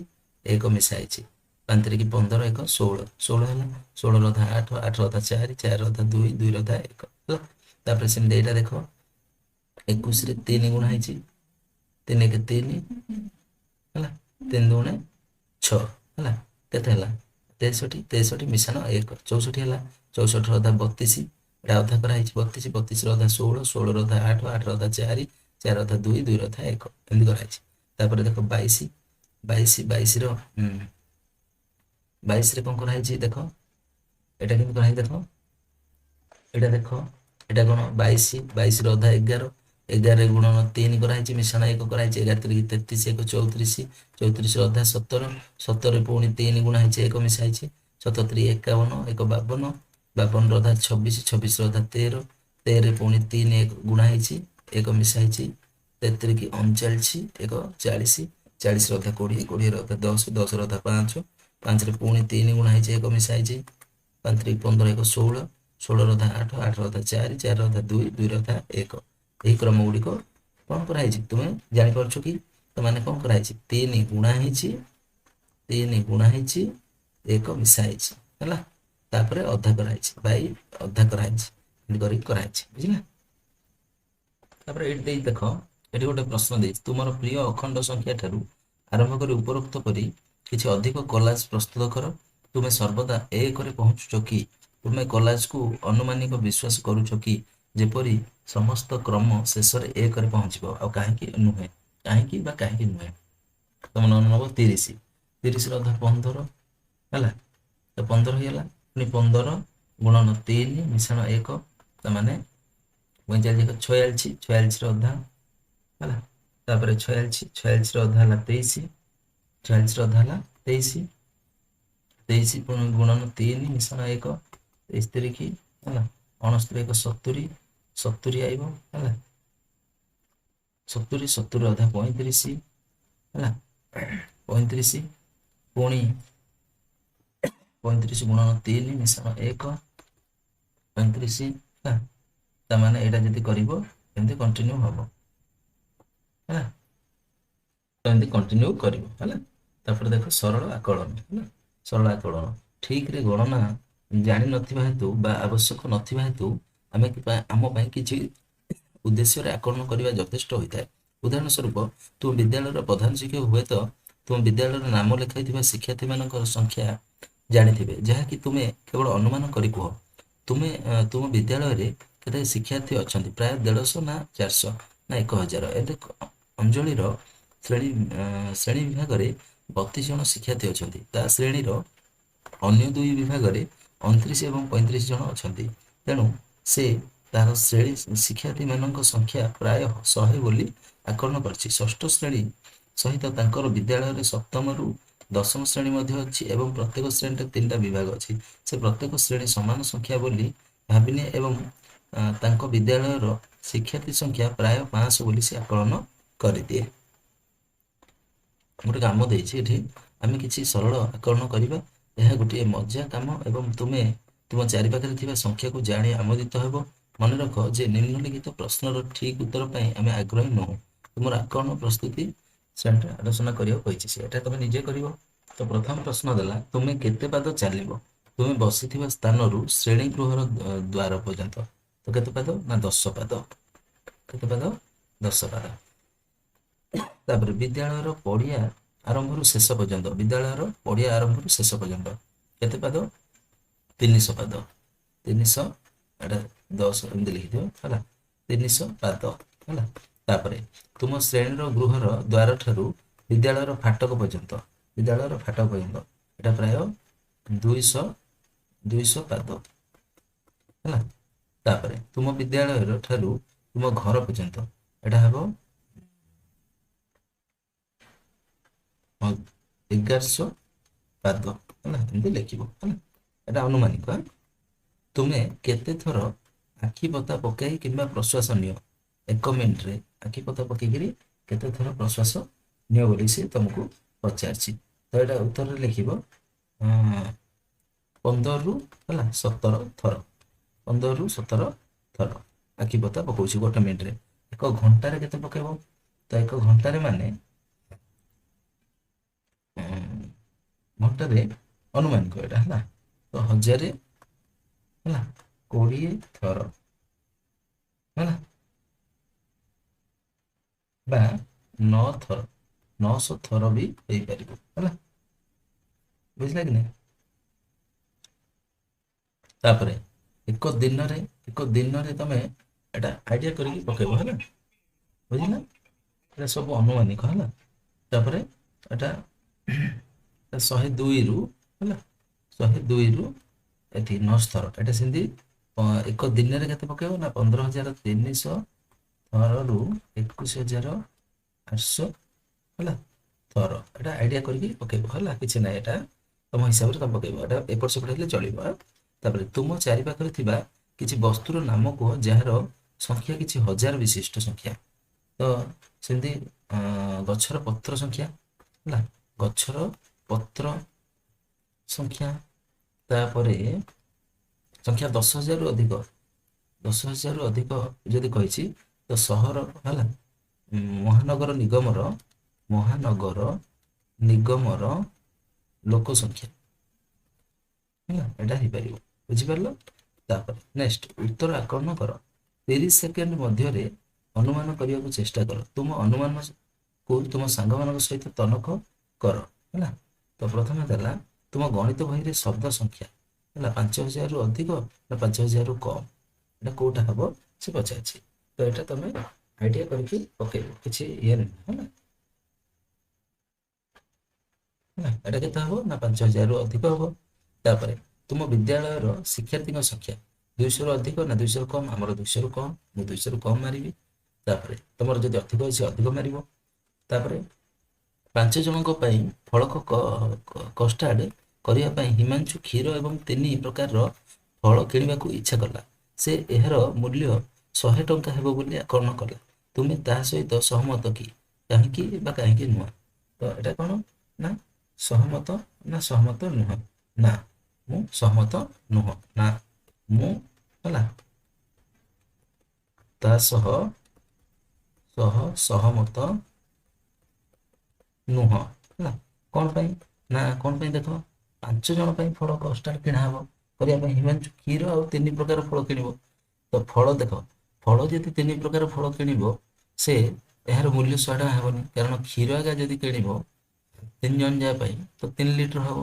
1 ମିଶା ହେଇଛି 5 3 15 1 16 16 ହେଲା 16 ର ଅଧା 8 8 ର ଅଧା 4 4 ର ଅଧା 2 2 ର ଅଧା 1 ହେଲା। ତାପରେ ସେମିତି ଏଇଟା ଦେଖ 21 ରେ 3 ଗୁଣା ହେଇଛି 3 1 3 ହେଲା 3 2 6 ହେଲା କେତେ ହେଲା 63 63 ମିଶାଣ 1 64 ହେଲା 64 ର ଅଧା 32 ଏଟା ଅଧା କରାହେଇଛି 32 32 ର ଅଧା 16 16 ର ଅଧା 8 8 ର ଅଧା 4 4 ର ଅଧା 2 2 ର ଅଧା 1 ଏମିତି କରାହେଇଛି। ତାପରେ ଦେଖ 22 22 ର 22 ରେ କଣ କରାହେଇଛି ଦେଖ ଏଟା କେମିତି କରାହେଇଛି ଦେଖ ଏଟା ଦେଖ ଏଟା କଣ 22 22 ର ଅଧା 11 11 ରେ ଗୁଣନ 3 କରାହେଇଛି ମିଶାଣ 1 କରାହେଇଛି 11 3 33 1 34 34 ର ଅଧା 17 17 ରେ ପୁଣି 3 ଗୁଣା ହେଇଛି 1 ମିଶା ହେଇଛି 77 51 1 52 52 ର ଅଧା 26 26 ର ଅଧା 13 13 ରେ ପୁଣି 3 1 ଗୁଣା ହେଇଛି 1 ମିଶା ହେଇଛି 33 39 1 40 40 ର ଅଧା 20 20 ର ଅଧା 10 10 ର ଅଧା 5 5 ରେ ପୁଣି 3 ଗୁଣା ହେଇଛି 1 ମିଶା ହେଇଛି 5 3 15 1 16 16 ର ଅଧା 8 8 ର ଅଧା 4 4 ର ଅଧା 2 2 ର ଅଧା 1 ଏହି କ୍ରମ ଗୁଡ଼ିକ କଣ କରାହେଇଛି ତୁମେ ଜାଣିପାରୁଛ କି ତ ମାନେ କଣ କରାହେଇଛି 3 ଗୁଣା ହେଇଛି 3 ଗୁଣା ହେଇଛି 1 ମିଶା ହେଇଛି ହେଲା। ତାପରେ ଅଧା କରାହେଇଛି ବାଇ ଅଧା କରାହେଇଛି ଏମିତି କରିକି କରାହେଇଛି। ବୁଝିଲା? ତାପରେ ଏଇଠି ଦେଇ ଦେଖ ଏଠି ଗୋଟେ ପ୍ରଶ୍ନ ଦେଇଛି ତୁମର ପ୍ରିୟ ଅଖଣ୍ଡ ସଂଖ୍ୟା ଠାରୁ ଆରମ୍ଭ କରି ଉପରୋକ୍ତ କରି କିଛି ଅଧିକ କଲାଜ ପ୍ରସ୍ତୁତ କର। ତୁମେ ସର୍ବଦା 1 ରେ ପହଞ୍ଚୁଛ କି ତୁମେ କଲାଜକୁ ଅନୁମାନିକ ବିଶ୍ୱାସ କରୁଛ କି ଯେପରି ସମସ୍ତ କ୍ରମ ଶେଷରେ 1 ରେ ପହଞ୍ଚିବ ଆଉ କାହିଁକି ନୁହେଁ କାହିଁକି ନୁହେଁ। ତମ ନମ୍ବର ନବ 30 30 ର ଅଧା 15 ହେଲା ତ 15 ହେଇଗଲା ପୁଣି 15 ଗୁଣନ 3 ମିଶାଣ 1 ତାମାନେ 45 46 46 ର ଅଧା ହେଲା। ତାପରେ 46 ର ଅଧା ହେଲା 23 46 ର ଅଧା ହେଲା 23 23 ପୁଣି ଗୁଣନ 3 ମିଶାଣ 1 23 କି ହେଲା 69 1 70 70 ଆଇବ ହେଲା 70 70 ର ଅଧା 35 ହେଲା 35 ପୁଣି 35 ଗୁଣନ 3 ମିଶାଣ 1 35 ହେଲା ତାମାନେ ଏଇଟା ଯଦି କରିବ ଏମିତି କଣ୍ଟିନ୍ୟୁ ହବ ହେଲା ଏମିତି କଣ୍ଟିନ୍ୟୁ କରିବ ହେଲା। ତାପରେ ଦେଖ ସରଳ ଆକଳନ ହେଲା ସରଳ ଆକଳନ ଠିକରେ ଗଣନା ଜାଣିନଥିବା ହେତୁ ବା ଆବଶ୍ୟକ ନଥିବା ହେତୁ ଆମ ପାଇଁ କିଛି ଉଦ୍ଦେଶ୍ୟରେ ଆକଳନ କରିବା ଯଥେଷ୍ଟ ହୋଇଥାଏ। ଉଦାହରଣ ସ୍ୱରୂପ ତୁମ ବିଦ୍ୟାଳୟର ପ୍ରଧାନ ଶିକ୍ଷକ ହୁଏତ ତୁମ ବିଦ୍ୟାଳୟରେ ନାମ ଲେଖାଇଥିବା ଶିକ୍ଷାର୍ଥୀମାନଙ୍କର ସଂଖ୍ୟା ଜାଣିଥିବେ, ଯାହାକି ତୁମେ କେବଳ ଅନୁମାନ କରି କୁହ। ତୁମ ବିଦ୍ୟାଳୟରେ କେତେ ଶିକ୍ଷାର୍ଥୀ ଅଛନ୍ତି? ପ୍ରାୟ 150 ନା 400 ନା 1000। ଏବେ ଅଞ୍ଜଳିର ଶ୍ରେଣୀ ବିଭାଗରେ 32 ଜଣ ଶିକ୍ଷାର୍ଥୀ ଅଛନ୍ତି। ତା ଶ୍ରେଣୀର ଅନ୍ୟ ଦୁଇ ବିଭାଗରେ 29 ଏବଂ 35 ଜଣ ଅଛନ୍ତି। ତେଣୁ ସେ ତାର ଶ୍ରେଣୀ ଶିକ୍ଷାର୍ଥୀମାନଙ୍କ ସଂଖ୍ୟା ପ୍ରାୟ 100 ବୋଲି ଆକଳନ କରିଛି। ଷଷ୍ଠ ଶ୍ରେଣୀ ସହିତ ତାଙ୍କର ବିଦ୍ୟାଳୟରେ ସପ୍ତମରୁ ଦଶମ ଶ୍ରେଣୀ ମଧ୍ୟ ଅଛି ଏବଂ ପ୍ରତ୍ୟେକ ଶ୍ରେଣୀରେ 3ଟା ବିଭାଗ ଅଛି। ସେ ପ୍ରତ୍ୟେକ ଶ୍ରେଣୀ ସମାନ ସଂଖ୍ୟା ବୋଲି ଭାବିନିଏ ଏବଂ ତାଙ୍କ ବିଦ୍ୟାଳୟର ଶିକ୍ଷାର୍ଥୀ ସଂଖ୍ୟା ପ୍ରାୟ 500 ବୋଲି ସେ ଆକଳନ କରିଦିଏ। ଗୋଟେ କାମ ଦେଇଛି ଏଠି, ଆମେ କିଛି ସରଳ ଆକଳନ କରିବା। ଏହା ଗୋଟିଏ ମଜା କାମ ଏବଂ ତୁମେ ତୁମ ଚାରିପାଖରେ ଥିବା ସଂଖ୍ୟାକୁ ଜାଣି ଆମୋଦିତ ହେବ। ମନେ ରଖ ଯେ ନିମ୍ନଲିଖିତ ପ୍ରଶ୍ନର ଠିକ୍ ଉତ୍ତର ପାଇଁ ଆମେ ଆଗ୍ରହୀ ନୁହଁ। ତୁମର ଆକଳନ ପ୍ରସ୍ତୁତି ଶ୍ରେଣୀରେ ଆଲୋଚନା କରିବାକୁ କହିଛି, ସେଟା ତୁମେ ନିଜେ କରିବ। ତ ପ୍ରଥମ ପ୍ରଶ୍ନ ଦେଲା, ତୁମେ କେତେ ପାଦ ଚାଲିବ ତୁମେ ବସିଥିବା ସ୍ଥାନରୁ ଶ୍ରେଣୀ ଗୃହର ଦ୍ୱାର ପର୍ଯ୍ୟନ୍ତ? ତ କେତେ ପାଦ? ନା 10 ପାଦ। କେତେ ପାଦ? 10 ପାଦ। ତାପରେ ବିଦ୍ୟାଳୟର ପଡ଼ିଆ ଆରମ୍ଭରୁ ଶେଷ ପର୍ଯ୍ୟନ୍ତ, ବିଦ୍ୟାଳୟର ପଡ଼ିଆ ଆରମ୍ଭରୁ ଶେଷ ପର୍ଯ୍ୟନ୍ତ କେତେ ପାଦ? 300 ପାଦ। 300, ଏଟା 10 ଏମିତି ଲେଖିଦିଅ ହେଲା, 300 ପାଦ ହେଲା। ତାପରେ ତୁମ ଶ୍ରେଣୀର ଗୃହର ଦ୍ୱାର ଠାରୁ ବିଦ୍ୟାଳୟର ଫାଟକ ପର୍ଯ୍ୟନ୍ତ, ବିଦ୍ୟାଳୟର ଫାଟକ ପର୍ଯ୍ୟନ୍ତ ଏଟା ପ୍ରାୟ 200 ପାଦ ହେଲା। ତାପରେ ତୁମ ବିଦ୍ୟାଳୟର ଠାରୁ ତୁମ ଘର ପର୍ଯ୍ୟନ୍ତ ଏଟା ହେବ 1100 ପାଦ ହେଲା, ଏମିତି ଲେଖିବ ହେଲା। ଏଟା ଅନୁମାନିକ। ତୁମେ କେତେ ଥର ଆଖି ପତା ପକାଇ କିମ୍ବା ପ୍ରଶ୍ୱାସ ନିଅ? 1 ମିନିଟରେ ଆଖି ପତା ପକେଇକିରି କେତେ ଥର ପ୍ରଶ୍ୱାସ ନିଅ ବୋଲି ସେ ତମକୁ ପଚାରିଛି। ତ ଏଟା ଉତ୍ତରରେ ଲେଖିବ 15ରୁ ହେଲା 17 ଥର। 15ରୁ 17 ଥର ଆଖି ପତା ପକଉଛି 1 ମିନିଟରେ। 1 ଘଣ୍ଟାରେ କେତେ ପକେଇବ? ତ 1 ଘଣ୍ଟାରେ ମାନେ ଘଣ୍ଟାରେ ଅନୁମାନିକ ଏଟା ହେଲା, ତ 1000 ହେଲା 20 ଥର ହେଲା, ବା 9 ଥର, 900 ଥର ବି ହେଇପାରିବ ହେଲା, ବୁଝିଲା କି ନାହିଁ? ତାପରେ ଏକ ଦିନରେ ତମେ ଏଟା ଆଇଡିଆ କରିକି ପକେଇବ ହେଲା, ବୁଝିଲା? ଏଟା ସବୁ ଅନୁମାନିକ ହେଲା। ତାପରେ ଏଟା 102ରୁ ହେଲା, 102ରୁ ଏଠି 900 ଥର। ଏଟା ସେମିତି 1 ଦିନରେ କେତେ ପକେଇବ? ନା 15300 ଥରରୁ 21800 ହେଲା ଥର। ଏଟା ଆଇଡିଆ କରିକି ପକେଇବ ହେଲା, କିଛି ନାହିଁ, ଏଟା ତମ ହିସାବରେ ତମେ ପକେଇବ। ଏଟା ଏପଟ ସେପଟ ହେଲେ ଚଳିବ। ତାପରେ ତୁମ ଚାରିପାଖରେ ଥିବା କିଛି ବସ୍ତୁର ନାମ କୁହ ଯାହାର ସଂଖ୍ୟା କିଛି ହଜାର ବିଶିଷ୍ଟ ସଂଖ୍ୟା। ତ ସେମିତି ଗଛର ପତ୍ର ସଂଖ୍ୟା ହେଲା, ଗଛର ପତ୍ର ସଂଖ୍ୟା। ତାପରେ ସଂଖ୍ୟା 10,000ରୁ ଅଧିକ, 10,000ରୁ ଅଧିକ ଯଦି କହିଛି ତ ସହର ହେଲା, ମହାନଗର ନିଗମର ଲୋକ ସଂଖ୍ୟା ହେଲା, ଏଟା ହେଇପାରିବ, ବୁଝିପାରିଲ? ତାପରେ ନେକ୍ସଟ ଉତ୍ତର ଆକଳନ କର। 30 ସେକେଣ୍ଡ ମଧ୍ୟରେ ଅନୁମାନ କରିବାକୁ ଚେଷ୍ଟା କର। ତୁମ ଅନୁମାନକୁ ତୁମ ସାଙ୍ଗମାନଙ୍କ ସହିତ ତନଖ କର ହେଲା। ତ ପ୍ରଥମେ ଦେଲା ତୁମ ଗଣିତ ବହିରେ ଶବ୍ଦ ସଂଖ୍ୟା ହେଲା 5000ରୁ ଅଧିକ ନା 5000ରୁ କମ, ଏଟା କୋଉଟା ହବ ସେ ପଚାରିଛି। ତ ଏଟା ତମେ ଆଇଡିଆ କରିକି ପକେଇବ, କିଛି ଇଏ ନାହିଁ ହେଲା। ଏଟା କେତେ ହବ? ନା 5000ରୁ ଅଧିକ ହବ। ତାପରେ ତୁମ ବିଦ୍ୟାଳୟର ଶିକ୍ଷାର୍ଥୀଙ୍କ ସଂଖ୍ୟା 200ରୁ ଅଧିକ ନା 200ରୁ କମ? ଆମର 200ରୁ କମ, ମୁଁ 200ରୁ କମ ମାରିବି। ତାପରେ ତମର ଯଦି ଅଧିକ ଅଛି ଅଧିକ ମାରିବ। ତାପରେ 5 ଜଣଙ୍କ ପାଇଁ ଫଳକ କଷ୍ଟାର୍ଡ କରିବା ପାଇଁ ହିମାଂଶୁ କ୍ଷୀର ଏବଂ 3 ପ୍ରକାରର ଫଳ କିଣିବାକୁ ଇଚ୍ଛା କଲା। ସେ ଏହାର ମୂଲ୍ୟ 100 ଟଙ୍କା ହେବ ବୋଲି ଆକଳନ କଲା। ତୁମେ ତାହା ସହିତ ସହମତ କି? କାହିଁକି ବା କାହିଁକି ନୁହଁ? ତ ଏଟା କଣ? ନା ସହମତ ନା ସହମତ ନୁହଁ? ନା ମୁଁ ସହମତ ନୁହଁ, ନା ମୁଁ ହେଲା ତା ସହମତ ନୁହଁ ହେଲା। କଣ ପାଇଁ? ନା କଣ ପାଇଁ? ଦେଖ 5 ଜଣ ପାଇଁ ଫଳ କଷ୍ଟାର୍ଡ କିଣା ହବ କରିବା ପାଇଁ ହିମାଂଶୁ କ୍ଷୀର ଆଉ 3 ପ୍ରକାର ଫଳ କିଣିବ। ତ ଫଳ ଦେଖ, ଫଳ ଯଦି 3 ପ୍ରକାର ଫଳ କିଣିବ ସେ ଏହାର ମୂଲ୍ୟ 100 ଟଙ୍କା ହେବନି, କାରଣ କ୍ଷୀର ଆଗା ଯଦି କିଣିବ ତିନି ଜଣ ଯାବା ପାଇଁ ତ 3 ଲିଟର ହବ,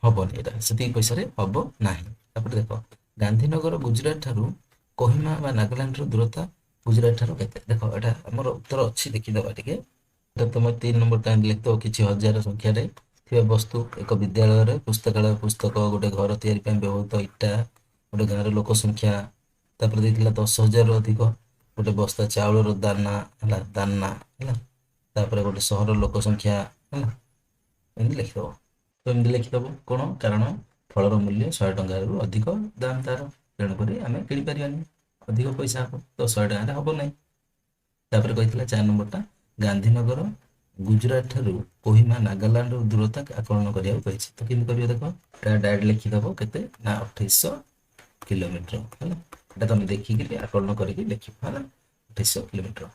ହବନି, ଏଇଟା ସେତିକି ପଇସାରେ ହବ ନାହିଁ। ତାପରେ ଦେଖ, ଗାନ୍ଧୀନଗର ଗୁଜୁରାଟ ଠାରୁ କୋହିମା ବା ନାଗାଲାଣ୍ଡର ଦୂରତା ଗୁଜୁରାଟ ଠାରୁ କେତେ? ଦେଖ ଏଇଟା ଆମର ଉତ୍ତର ଅଛି, ଦେଖିଦବା ଟିକେ। ଏଟା ତମେ 3 ନମ୍ବରଟା ଲେଖିଦବ। କିଛି ହଜାର ସଂଖ୍ୟାରେ ଥିବା ବସ୍ତୁ ଏକ ବିଦ୍ୟାଳୟରେ ପୁସ୍ତକାଳୟ, ପୁସ୍ତକ, ଗୋଟେ ଘର ତିଆରି ପାଇଁ ବ୍ୟବହୃତ ଇଟା, ଗୋଟେ ଗାଁର ଲୋକ ସଂଖ୍ୟା, ତାପରେ ଦେଇଥିଲା 10,000ରୁ ଅଧିକ, ଗୋଟେ ବସ୍ତା ଚାଉଳର ଦାନା ହେଲା, ଦାନା ହେଲା, ତାପରେ ଗୋଟେ ସହରର ଲୋକ ସଂଖ୍ୟା ହେଲା, ଏମିତି ଲେଖିଦବ। ତ ଏମିତି ଲେଖିଦବ କ'ଣ, କାରଣ ଫଳର ମୂଲ୍ୟ 100 ଟଙ୍କାରୁ ଅଧିକ ଦାମ ତାର, ତେଣୁକରି ଆମେ କିଣିପାରିବାନି, ଅଧିକ ପଇସା ହବ, ତ 100 ଟଙ୍କାରେ ହବ ନାହିଁ। ତାପରେ କହିଥିଲା 4 ନମ୍ବରଟା, ଗାନ୍ଧୀନଗର ଗୁଜୁରାଟ ଠାରୁ କୋହିମା ନାଗାଲାଣ୍ଡର ଦୂରତା ଆକଳନ କରିବାକୁ କହିଛି। ତ କେମିତି କରିବ ଦେଖ, ଏଟା ଡାଇରେକ୍ଟ ଲେଖିଦବ, କେତେ ନା 2800 କିଲୋମିଟର ହେଲା। ଏଟା ତମେ ଦେଖିକିରି ଆକଳନ କରିକି ଲେଖିବ ହେଲା, 2800 କିଲୋମିଟର।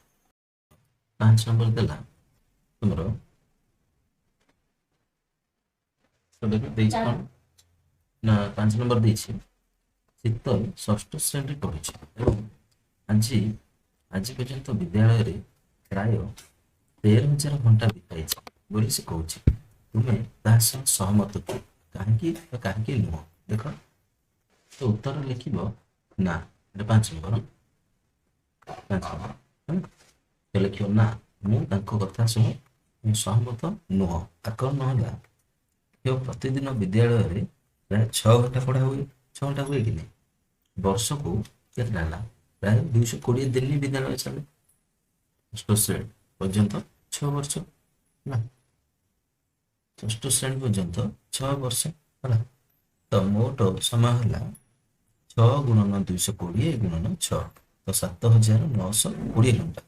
5 ନମ୍ବର ଦେଲା ତୁମର, ଦେଇଛି କ'ଣ ନା 5 ନମ୍ବର ଦେଇଛି, ଶୀତଲ ଷଷ୍ଠ ଶ୍ରେଣୀରେ ପଢୁଛି ଏବଂ ଆଜି ପର୍ଯ୍ୟନ୍ତ ବିଦ୍ୟାଳୟରେ ପ୍ରାୟ 13,000 ଘଣ୍ଟା ବିତାଇଛି ବୋଲି ସେ କହୁଛି। ତୁମେ ତାହା ସହ ସହମତ କି? କାହିଁକି ବା କାହିଁକି ନୁହଁ? ଦେଖ, ତ ଉତ୍ତର ଲେଖିବ ନା, ଏଟା 5 ନମ୍ବର, 5 ନମ୍ବର ତ ଲେଖିବ ନା, ମୁଁ ତାଙ୍କ କଥା ସହ ମୁଁ ସହମତ ନୁହଁ। ଆକଳନ ହେଲା, ପ୍ରତିଦିନ ବିଦ୍ୟାଳୟରେ ପ୍ରାୟ 6 ଘଣ୍ଟା ପଢା ହୁଏ, 6 ଘଣ୍ଟା ହୁଏ କି ନାହିଁ? ବର୍ଷକୁ କେତେଟା ହେଲା? ପ୍ରାୟ 220 ଦିନ ବିଦ୍ୟାଳୟ ଚାଲେ, ଷଷ୍ଠ ଶ୍ରେଣୀ ପର୍ଯ୍ୟନ୍ତ 6 ବର୍ଷ ହେଲା, ଷଷ୍ଠ ଶ୍ରେଣୀ ପର୍ଯ୍ୟନ୍ତ 6 ବର୍ଷ ହେଲା। ତ ମୋଟ ସମୟ ହେଲା 6 ଗୁଣନ 220 ଗୁଣନ 6, ତ 7,920 ଘଣ୍ଟା।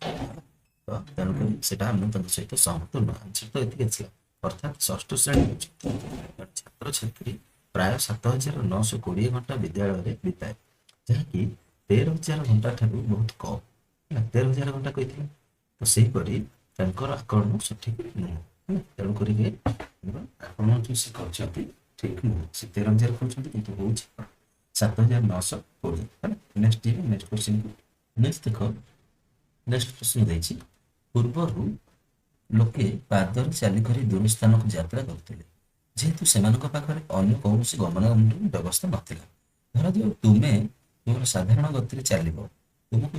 ତ ତେଣୁକରି ସେଟା ମୁଁ ତାଙ୍କ ସହିତ ସହମତ ନୁହଁ। ଆନ୍ସର ତ ଏତିକି ଆସିଲା। ଅର୍ଥାତ୍ ଷଷ୍ଠ ଶ୍ରେଣୀ ଛାତ୍ରଛାତ୍ରୀ ପ୍ରାୟ 7,920 ଘଣ୍ଟା ବିଦ୍ୟାଳୟରେ ବିତାଏ, ଯାହାକି 13,000 ଘଣ୍ଟା ଠାରୁ ବହୁତ କମ୍ ହେଲା। 13,000 ଘଣ୍ଟା କହିଥିଲେ, ତ ସେହିପରି ତାଙ୍କର ଆକଳନ ସଠିକ ନୁହଁ ହେଲା। ତେଣୁକରି ଆକଳନ ଯୋଉ ସେ କରିଛନ୍ତି ଠିକ ନୁହଁ। ସେ 13,000 କହୁଛନ୍ତି କିନ୍ତୁ ହଉଛି 7,920 ହେଲା। ନେକ୍ସଟ କ୍ୱେଶ୍ଚିନ୍, ନେକ୍ସଟ ଦେଖ, ନେକ୍ସଟ ପ୍ରଶ୍ନ ଦେଇଛି, ପୂର୍ବରୁ ଲୋକେ ପାଦରେ ଚାଲିକରି ଦୂର ସ୍ଥାନକୁ ଯାତ୍ରା କରୁଥିଲେ, ଯେହେତୁ ସେମାନଙ୍କ ପାଖରେ ଅନ୍ୟ କୌଣସି ଗମନାଗମନର ବ୍ୟବସ୍ଥା ନଥିଲା। ଧରାଯାଉ ତୁମେ ତୁମର ସାଧାରଣ ଗତିରେ ଚାଲିବ, ତୁମକୁ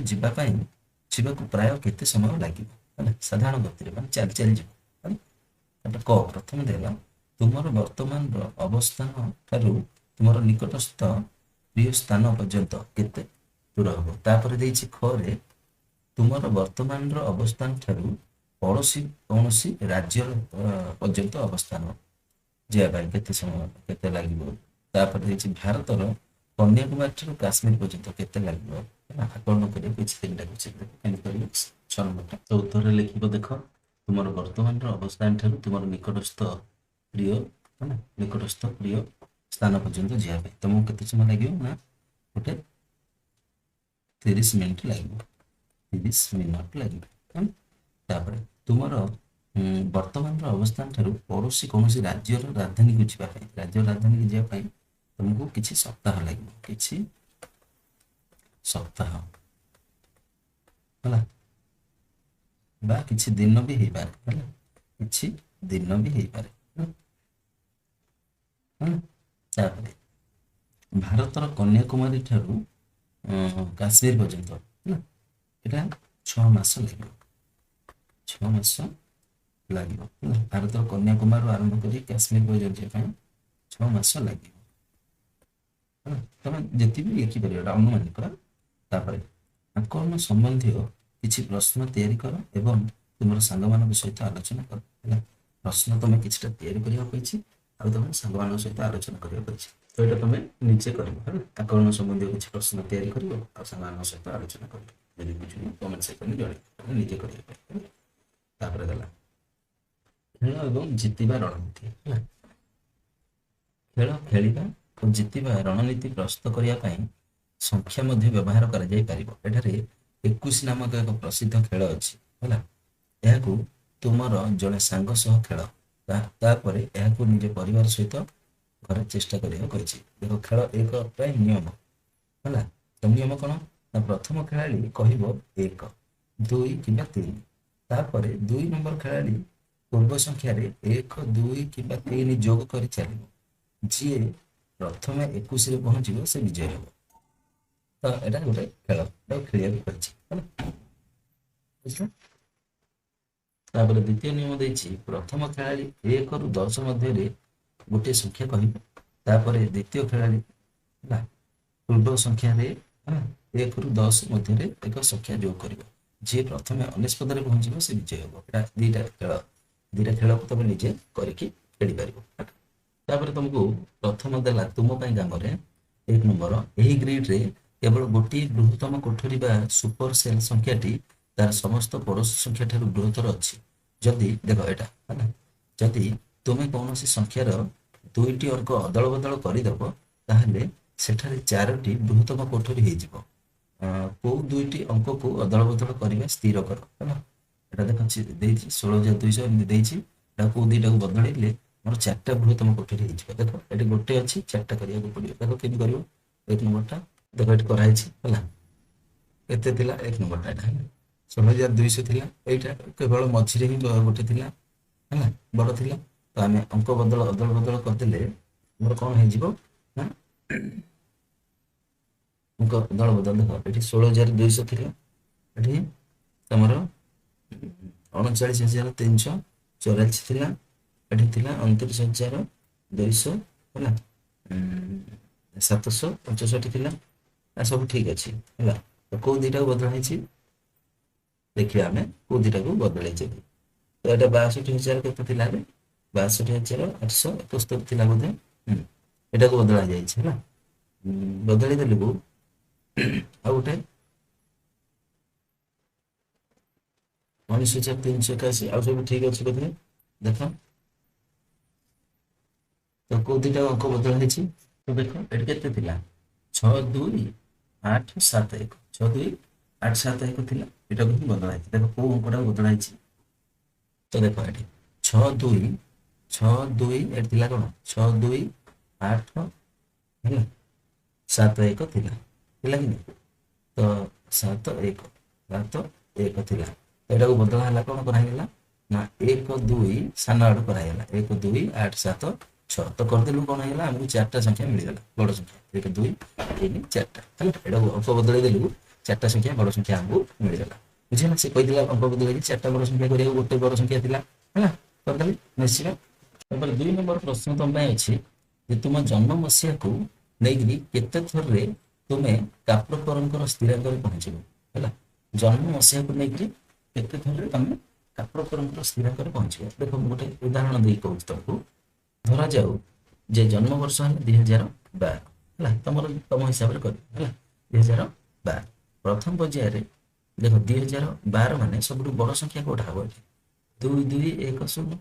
ଯିବାକୁ ପ୍ରାୟ କେତେ ସମୟ ଲାଗିବ ହେଲା। ସାଧାରଣ ଗତିରେ ମାନେ ଚାଲି ଚାଲି ଯିବ ହେଲା। ଏଟା କ ପ୍ରଥମ ଦେଲା, ତୁମର ବର୍ତ୍ତମାନର ଅବସ୍ଥାନ ଠାରୁ ତୁମର ନିକଟସ୍ଥ ପ୍ରିୟ ସ୍ଥାନ ପର୍ଯ୍ୟନ୍ତ କେତେ ଦୂର ହବ। ତାପରେ ଦେଇଛି ଖରେ, ତୁମର ବର୍ତ୍ତମାନର ଅବସ୍ଥାନ ଠାରୁ ପଡ଼ୋଶୀ କୌଣସି ରାଜ୍ୟର ପର୍ଯ୍ୟନ୍ତ ଅବସ୍ଥାନ ଯିବା ପାଇଁ କେତେ ସମୟ କେତେ ଲାଗିବ। ତାପରେ ଦେଇଛି ଭାରତର କନ୍ୟାକୁମାରୀ ଠାରୁ କାଶ୍ମୀର ପର୍ଯ୍ୟନ୍ତ କେତେ ଲାଗିବ ଆକଳନ କରିବାକୁ କିଛି 3ଟା କ୍ୱେଶ୍ଚିନ୍ ଦେବ। କେମିତି କରିବ? 6 ନମ୍ବରଟା ତ ଉତ୍ତରରେ ଲେଖିବ, ଦେଖ ତୁମର ବର୍ତ୍ତମାନର ଅବସ୍ଥାନ ଠାରୁ ତୁମର ନିକଟସ୍ଥ ପ୍ରିୟ ହେଲା, ନିକଟସ୍ଥ ପ୍ରିୟ ସ୍ଥାନ ପର୍ଯ୍ୟନ୍ତ ଯିବା ପାଇଁ ତମକୁ କେତେ ସମୟ ଲାଗିବ ନା ଗୋଟେ 30 ମିନିଟ୍ ଲାଗିବ, 30 ମିନିଟ୍ ଲାଗିବ। ତାପରେ ତୁମର ବର୍ତ୍ତମାନର ଅବସ୍ଥାନ ଠାରୁ ପଡ଼ୋଶୀ କୌଣସି ରାଜ୍ୟର ରାଜଧାନୀକୁ ଯିବା ପାଇଁ, ରାଜ୍ୟର ରାଜଧାନୀକୁ ଯିବା ପାଇଁ ତୁମକୁ କିଛି ସପ୍ତାହ ଲାଗିବ, କିଛି ସପ୍ତାହ ହେଲା, ବା କିଛି ଦିନ ବି ହେଇପାରେ ହେଲା, କିଛି ଦିନ ବି ହେଇପାରେ ହେଲା। ତାପରେ ଭାରତର କନ୍ୟାକୁମାରୀ ଠାରୁ କାଶ୍ମୀର ପର୍ଯ୍ୟନ୍ତ ହେଲା, ଏଟା 6 ମାସ ଲାଗିବ, 6 ମାସ ଲାଗିବ ହେଲା। ଭାରତର କନ୍ୟାକୁମାରୀରୁ ଆରମ୍ଭ କରି କାଶ୍ମୀର ପର୍ଯ୍ୟନ୍ତ ଯିବା ପାଇଁ 6 ମାସ ଲାଗିବ ହେଲା। ତମେ ଯେତିକି ଲେଖିପାରିବ, ଏଟା ଅନୁମାନିକ। ତାପରେ ଆକଳନ ସମ୍ବନ୍ଧୀୟ କିଛି ପ୍ରଶ୍ନ ତିଆରି କର ଏବଂ ତୁମର ସାଙ୍ଗମାନଙ୍କ ସହିତ ଆଲୋଚନା କର ହେଲା। ପ୍ରଶ୍ନ ତମେ କିଛିଟା ତିଆରି କରିବାକୁ କହିଛି, ଆଉ ତମେ ସାଙ୍ଗମାନଙ୍କ ସହିତ ଆଲୋଚନା କରିବାକୁ କହିଛି। ତ ଏଇଟା ତମେ ନିଜେ କରିବ ହେଲା। ଆକଳନ ସମ୍ବନ୍ଧୀୟ କିଛି ପ୍ରଶ୍ନ ତିଆରି କରିବ ଆଉ ସାଙ୍ଗମାନଙ୍କ ସହିତ ଆଲୋଚନା କରିବ। ଯଦି ବୁଝିବ କମେଣ୍ଟ ସେକ୍ସନରେ ଜଣେଇବ, ତମେ ନିଜେ କରିବା ପାଇଁ ହେଲା। ତାପରେ ଗଲା ଖେଳ ଏବଂ ଜିତିବା ରଣନୀତି ହେଲା। ଖେଳ ଖେଳିବା ଓ ଜିତିବା ରଣନୀତି ପ୍ରସ୍ତୁତ କରିବା ପାଇଁ ସଂଖ୍ୟା ମଧ୍ୟ ବ୍ୟବହାର କରାଯାଇପାରିବ। ଏଠାରେ 21 ନାମକ ଏକ ପ୍ରସିଦ୍ଧ ଖେଳ ଅଛି ହେଲା। ଏହାକୁ ତୁମର ଜଣେ ସାଙ୍ଗ ସହ ଖେଳ, ତାପରେ ଏହାକୁ ନିଜ ପରିବାର ସହିତ ଘରେ ଚେଷ୍ଟା କରିବାକୁ କହିଛି। ଦେଖ, ଖେଳ 1 ପାଇଁ ନିୟମ ହେଲା। ତ ନିୟମ କ'ଣ ନା ପ୍ରଥମ ଖେଳାଳି କହିବ 1, 2 କିମ୍ବା 3, ତାପରେ 2 ନମ୍ବର ଖେଳାଳି ପୂର୍ବ ସଂଖ୍ୟାରେ 1 2 କିମ୍ବା 3 ଯୋଗ କରି ଚାଲିବ। ଯିଏ ପ୍ରଥମେ 21 ରେ ପହଞ୍ଚିବ ସେ ବିଜୟ ହେବ। ତ ଏଇଟା ଗୋଟେ ଖେଳ, ଏଟାକୁ ଖେଳିବାକୁ କହିଛି ହେଲା। ବୁଝିଲ? ତାପରେ ଦ୍ୱିତୀୟ ନିୟମ ଦେଇଛି, ପ୍ରଥମ ଖେଳାଳି 1 ରୁ 10 ମଧ୍ୟରେ ଗୋଟିଏ ସଂଖ୍ୟା କହିବ। ତାପରେ ଦ୍ୱିତୀୟ ଖେଳାଳି ହେଲା ପୂର୍ବ ସଂଖ୍ୟାରେ 1 ରୁ 10 ମଧ୍ୟରେ ଏକ ସଂଖ୍ୟା ଯୋଗ କରିବ। ଯିଏ ପ୍ରଥମେ 19 ପଦରେ ପହଞ୍ଚିବ ସେ ବିଜୟ ହେବ। ଏଟା ଦିଟା ଖେଳକୁ ତମେ ନିଜେ କରିକି ଖେଳି ପାରିବ। ତାପରେ ତମକୁ ପ୍ରଥମ ଦେଲା ତୁମ ପାଇଁ କାମରେ 1 ନମ୍ବର, ଏହି ଗ୍ରିଡରେ କେବଳ ଗୋଟିଏ ବୃହତ୍ତମ କୋଠରୀ ବା ସୁପର ସେଲ ସଂଖ୍ୟାଟି ତାର ସମସ୍ତ ପଡ଼ୋଶୀ ସଂଖ୍ୟା ଠାରୁ ବୃହତ୍ତର ଅଛି। ଯଦି ଦେଖ ଏଟା ହେଲା, ଯଦି ତୁମେ କୌଣସି ସଂଖ୍ୟାର 2ଟି ଅଙ୍କ ଅଦଳ ବଦଳ କରିଦେବ ତାହେଲେ ସେଠାରେ 4ଟି ବୃହତ୍ତମ କୋଠରୀ ହେଇଯିବ। କୋଉ 2ଟି ଅଙ୍କକୁ ଅଦଳ ବଦଳ କରିବା ସ୍ଥିର କର ହେଲା। ଏଟା ଦେଖ ଦେଇଛି 16,200 ଏମିତି ଦେଇଛି। ଏଟା କୋଉ ଦିଟାକୁ ବଦଳେଇଲେ ମୋର 4ଟା ବୃହତ୍ତମ କୋଠରୀ ହେଇଯିବ। ଦେଖ ଏଠି ଗୋଟେ ଅଛି, 4ଟା କରିବାକୁ ପଡିବ। ଦେଖ କେମିତି କରିବ। 1 ନମ୍ବରଟା ଦେଖ ଏଠି କରାହେଇଛି ହେଲା। କେତେ ଥିଲା 1 ନମ୍ବରଟା ଏଟା ହେଲା 16,200 ଥିଲା। ଏଇଟା କେବଳ ମଝିରେ ହିଁ ଗୋଟେ ଥିଲା ହେଲା, ବଡ ଥିଲା। ତ ଆମେ ଅଙ୍କ ଅଦଳ ବଦଳ କରିଦେଲେ ଆମର କଣ ହେଇଯିବ ନା ଅଙ୍କ ଅଦଳ ବଦଳ ଦେଖ ଏଠି 16,200 ଥିଲା, ଏଠି ତମର 39,384 ଥିଲା, ଏଠି ଥିଲା 29,200 ହେଲା, 765 ଥିଲା। ସବୁ ଠିକ ଅଛି ହେଲା। ତ କୋଉ ଦିଟାକୁ ବଦଳା ହେଇଛି ଦେଖିବା ଆମେ କୋଉ ଦିଟାକୁ ବଦଳେଇଛେ। ତ ଏଟା 62,000 କେତେ ଥିଲା ଏବେ 62,871 ଥିଲା ବୋଧେ। ଏଟାକୁ ବଦଳା ଯାଇଛି ହେଲା। ବଦଳେଇ ଦେଲୁ ଆଉ ଗୋଟେ 19,381 ଆଉ ସବୁ ଠିକ ଅଛି ବୋଧେ। ଦେଖ ତ କୋଉ ଦିଟା ଅଙ୍କ ବଦଳା ହେଇଛି। ତ ଦେଖ ଏଠି କେତେ ଥିଲା 62,871 62,871 ଥିଲା। ଏଟାକୁ ହିଁ ବଦଳା ହେଇଛି। ଦେଖ କୋଉ ଅଙ୍କଟାକୁ ବଦଳା ହେଇଛି। ତ ଦେଖ ଏଠି 62 ଏଠି ଥିଲା କଣ 62,8 ହେଲା 71 ଥିଲା କି ନାହିଁ। ତ 71 ଥିଲା। ଏଟାକୁ ବଦଳା ହେଲା କଣ କରାହେଇଗଲା ନା 1 2 ସାନ ଆଡୁ କରାହେଇଗଲା 1 2 8 7 6। ତ କରିଦେଲୁ କଣ ହେଇଗଲା ଆମକୁ 4ଟା ସଂଖ୍ୟା ମିଳିଗଲା, ବଡ ସଂଖ୍ୟା 1 2 3 4ଟା ହେଲା। ଏଟାକୁ ଅଙ୍କ ବଦଳେଇ ଦେଲୁ 4ଟା ସଂଖ୍ୟା ବଡ ସଂଖ୍ୟା ଆମକୁ ମିଳିଗଲା। ବୁଝିଲା? ସେ କହିଥିଲା ଅଙ୍କ ବଦଳେଇକି 4ଟା ବଡ ସଂଖ୍ୟା କରିବାକୁ ଗୋଟେ ବଡ ସଂଖ୍ୟା ଥିଲା ହେଲା। କରିଦେଲି ନିଶ୍ଚିତ। ତାପରେ 2 ନମ୍ବର ପ୍ରଶ୍ନ ତମ ପାଇଁ ଅଛି ଯେ ତୁମ ଜନ୍ମ ମସିହାକୁ ନେଇକିରି କେତେ ଥରରେ ତୁମେ କାପ୍ରକରଙ୍କର ସ୍ଥିରାଙ୍କରେ ପହଞ୍ଚିବ ହେଲା। ଜନ୍ମ ମସିହାକୁ ନେଇକିରି କେତେ ଥରରେ ତମେ କାପ୍ରକରଙ୍କର ସ୍ଥିରାଙ୍କରେ ପହଞ୍ଚିବ। ଦେଖ ମୁଁ ଗୋଟେ ଉଦାହରଣ ଦେଇ କହୁଛି ତମକୁ। ଧରାଯାଉ ଯେ ଜନ୍ମ ବର୍ଷ ହେଲା 2012 ହେଲା, ତମ ହିସାବରେ କରିବ ହେଲା। 2012 ପ୍ରଥମ ପର୍ଯ୍ୟାୟରେ ଦେଖ 2012 ମାନେ ସବୁଠୁ ବଡ ସଂଖ୍ୟା କୋଉଟା ହବ ଏଠି 2210